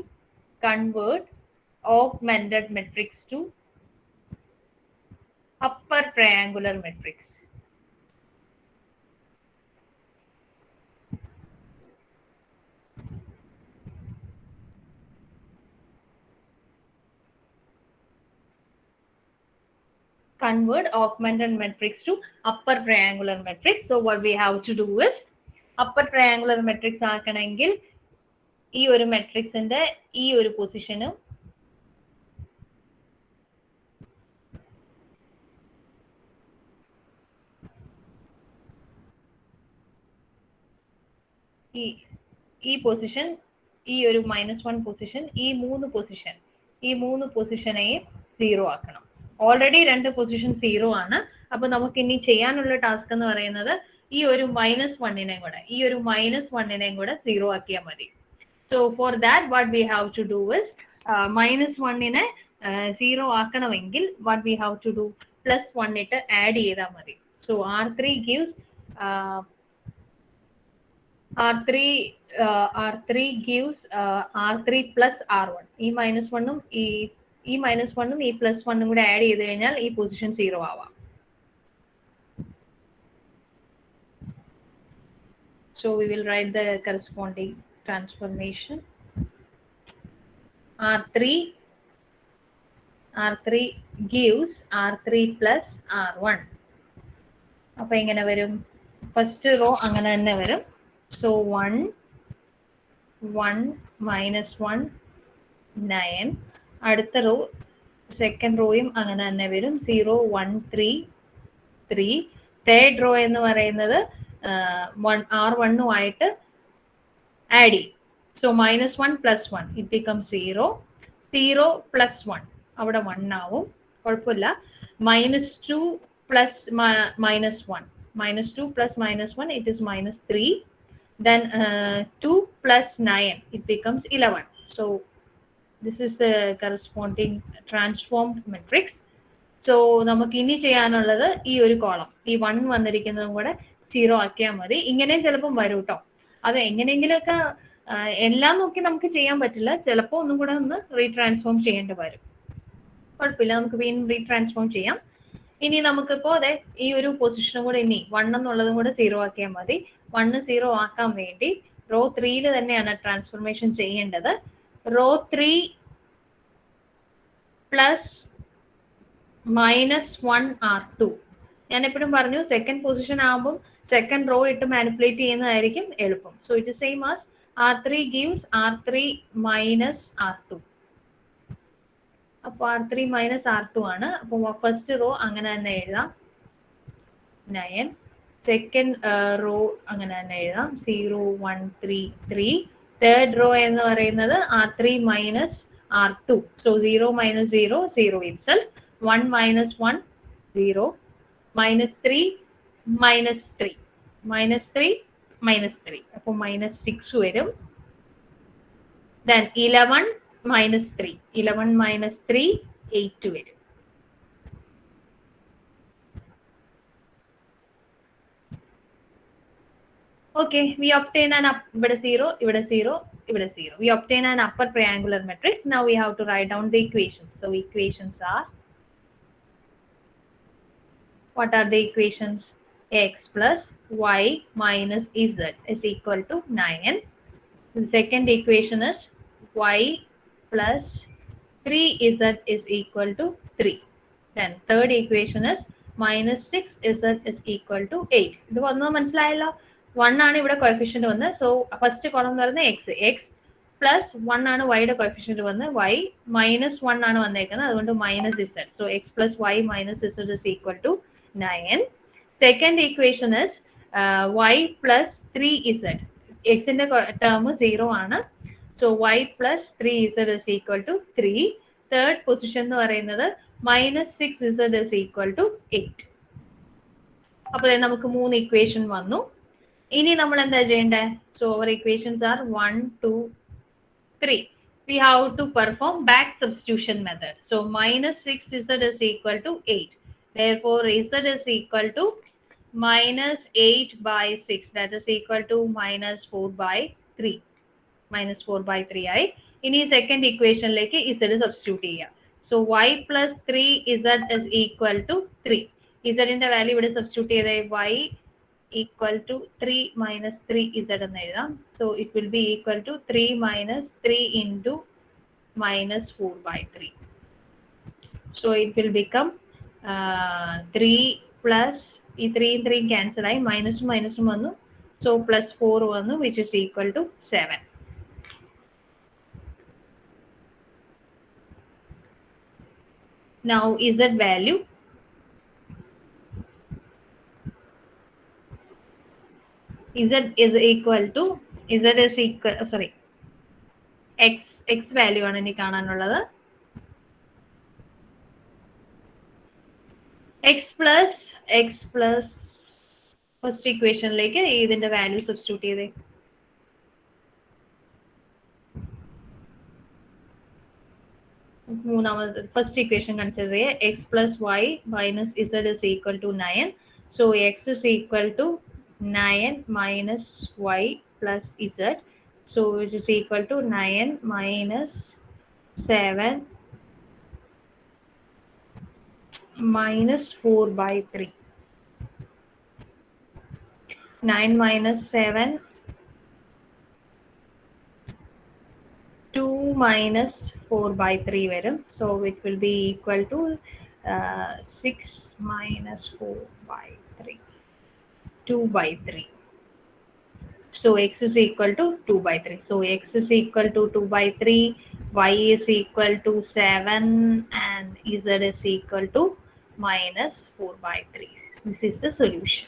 upper triangular matrix. Convert augmented matrix to upper triangular matrix. So what we have to do is upper triangular matrix ആക്കണമെങ്കിൽ ഈ ഒരു മെട്രിക്സിന്റെ ഈ ഒരു പൊസിഷനും ഈ position, ഈ ഒരു -1 position, ഈ മൂന്ന് പൊസിഷനെയും 0 ആക്കണം. ഓൾറെഡി 2 പൊസിഷൻ 0 ആണ്. അപ്പൊ നമുക്ക് ഇനി ചെയ്യാനുള്ള ടാസ്ക് എന്ന് പറയുന്നത് ഈ ഒരു -1നെയും കൂടെ 0 ആക്കിയാൽ മതി. So for that what we have to do is -1നെ 0 ആക്കണമെങ്കിൽ what we have to do +1 ഇട്ട് ആഡ് ചെയ്താൽ മതി. So R3 gives R3 plus R1. ഈ -1ഉം ഈ -1ഉം ഈ +1ഉം കൂടെ ആഡ് ചെയ്ത് കഴിഞ്ഞാൽ ഈ പൊസിഷൻ 0 ആവാം. So we will write the corresponding transformation. R3 gives R3 plus R1. അപ്പൊ എങ്ങനെ വരും? ഫസ്റ്റ് റോ അങ്ങനെ തന്നെ വരും. So 1 -1 9. അടുത്ത റോ സെക്കൻഡ് റോയും അങ്ങനെ തന്നെ വരും. 0 1 3 3. തേർഡ് റോ എന്ന് പറയുന്നത് R1 ആയിട്ട് ആഡ് ചെയ്യും. So -1 + 1 it becomes 0. 0 + 1 അവിടെ 1 ആവും, കുഴപ്പമില്ല. -2 + -1 it is -3. Then 2 + 9 it becomes 11. So this is the corresponding transformed matrix. So നമുക്ക് ഇനി ചെയ്യാനുള്ളത് ഈ ഒരു കോളം, ഈ 1 വന്നിരിക്കുന്നതും കൂടെ 0 ആക്കിയാൽ മതി. ഇങ്ങനെയും ചിലപ്പം വരും കേട്ടോ. അത് എങ്ങനെയെങ്കിലുമൊക്കെ എല്ലാം നോക്കി നമുക്ക് ചെയ്യാൻ പറ്റില്ല, ചിലപ്പോൾ ഒന്നും കൂടെ ഒന്ന് റീട്രാൻസ്ഫോം ചെയ്യേണ്ടി വരും. കുഴപ്പമില്ല, നമുക്ക് വീണ്ടും റീട്രാൻസ്ഫോം ചെയ്യാം. ഇനി നമുക്കിപ്പോ അതെ ഈ ഒരു പൊസിഷനും കൂടെ ഇനി 1 എന്നുള്ളതും കൂടെ 0 ആക്കിയാൽ മതി. 1 0 ആക്കാൻ വേണ്ടി റോ 3 തന്നെയാണ് ട്രാൻസ്ഫോർമേഷൻ ചെയ്യേണ്ടത്. Row 3 plus -1 R2. ഞാൻ എപ്പോഴും പറഞ്ഞു സെക്കൻഡ് പൊസിഷൻ ആകുമ്പോൾ സെക്കൻഡ് റോ ഇട്ട് മാനിപ്പുലേറ്റ് ചെയ്യുന്നതായിരിക്കും എളുപ്പം. So it is same as R3 gives R3 minus R2. അപ്പോൾ R3 minus R2 ആണ്. അപ്പോൾ ഫസ്റ്റ് റോ അങ്ങനെ തന്നെ എഴുതാം 9. സെക്കൻഡ് റോ അങ്ങനെ തന്നെ എഴുതാം 0 1 3 3. തേർഡ് റോ എന്ന് പറയുന്നത് R3 minus R2. So 0 minus 0 0 itself. 1 minus 1 0. Minus 3 minus 3 minus 3 minus 3. അപ്പോൾ -6 വരും. Then 11 minus 3. 11 minus 3 8 വരും. Okay, we obtain an ഇവിടെ 0 ഇവിടെ 0 ഇവിടെ 0. We obtain an upper triangular matrix. Now we have to write down the equations. So equations are, what are the equations? X plus y minus z is equal to 9. The second equation is y plus 3z is equal to 3. Then third equation is minus 6z is equal to 8. ഇത് വന്നത് മനസ്സിലായല്ലോ. 1 ആണ് ഇവിടെ coefficient വന്നത്. So first column എന്ന് പറയുന്നത് X, X plus 1 ആണ് വൈയുടെ കോഎഫിഷ്യന്റ് വന്നത്, വൈ മൈനസ് 1 ആണ് വന്നേക്കുന്നത്, അതുകൊണ്ട് minus Z. So X plus Y minus Z is equal to 9. Second equation is Y plus 3z. എക്സിന്റെ ടേം 0 ആണ്. So Y plus 3z is equal to 3. Third position എന്ന് പറയുന്നത് minus 6z is equal to 8. അപ്പോൾ നമുക്ക് 3 equation വന്നു. ഇനി നമ്മൾ എന്താ ചെയ്യേണ്ടത്? So our equations are 1 2 3. We have to perform back substitution method. So minus 6z is equal to 8. Therefore z is equal to minus 8 by 6. That is equal to minus 4 by 3. Minus 4 by 3 ആയി. ഇനി second ഇക്വേഷനിലേക്ക് z substitute ചെയ്യാം. So y plus 3z is equal to 3. z-ന്റെ value ഇവിടെ substitute ചെയ്ത് y equal to 3 minus 3z എന്ന് എഴുതാം. So it will be equal to 3 minus 3 into minus 4 by 3. So it will become 3 plus ഈ 3 3 cancel ആയി, മൈനസും മൈനസും വന്നു. So plus 4 വന്നു, which is equal to 7. Now z value, z is equal to x value ആണ് ഇനി കാണാനുള്ളത്. x plus first ഇക്വേഷനിലേക്ക് ഇതിന്റെ value substitute ചെയ്തേ. മൂന്നാമത് ഫസ്റ്റ് ഇക്വേഷൻ കൺസിഡർ ചെയ്യുക. x plus y minus z is equal to 9. So x is equal to 9 minus y plus z. So which is equal to 9 minus 7 minus 4 by 3. 9 minus 7, 2 minus 4 by 3 വരും. So it will be equal to 6 minus 4 by 3. 2 by 3. So x is equal to 2 by 3. So x is equal to 2 by 3, y is equal to 7, and z is equal to minus 4 by 3. This is the solution.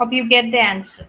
Hope you get the answer.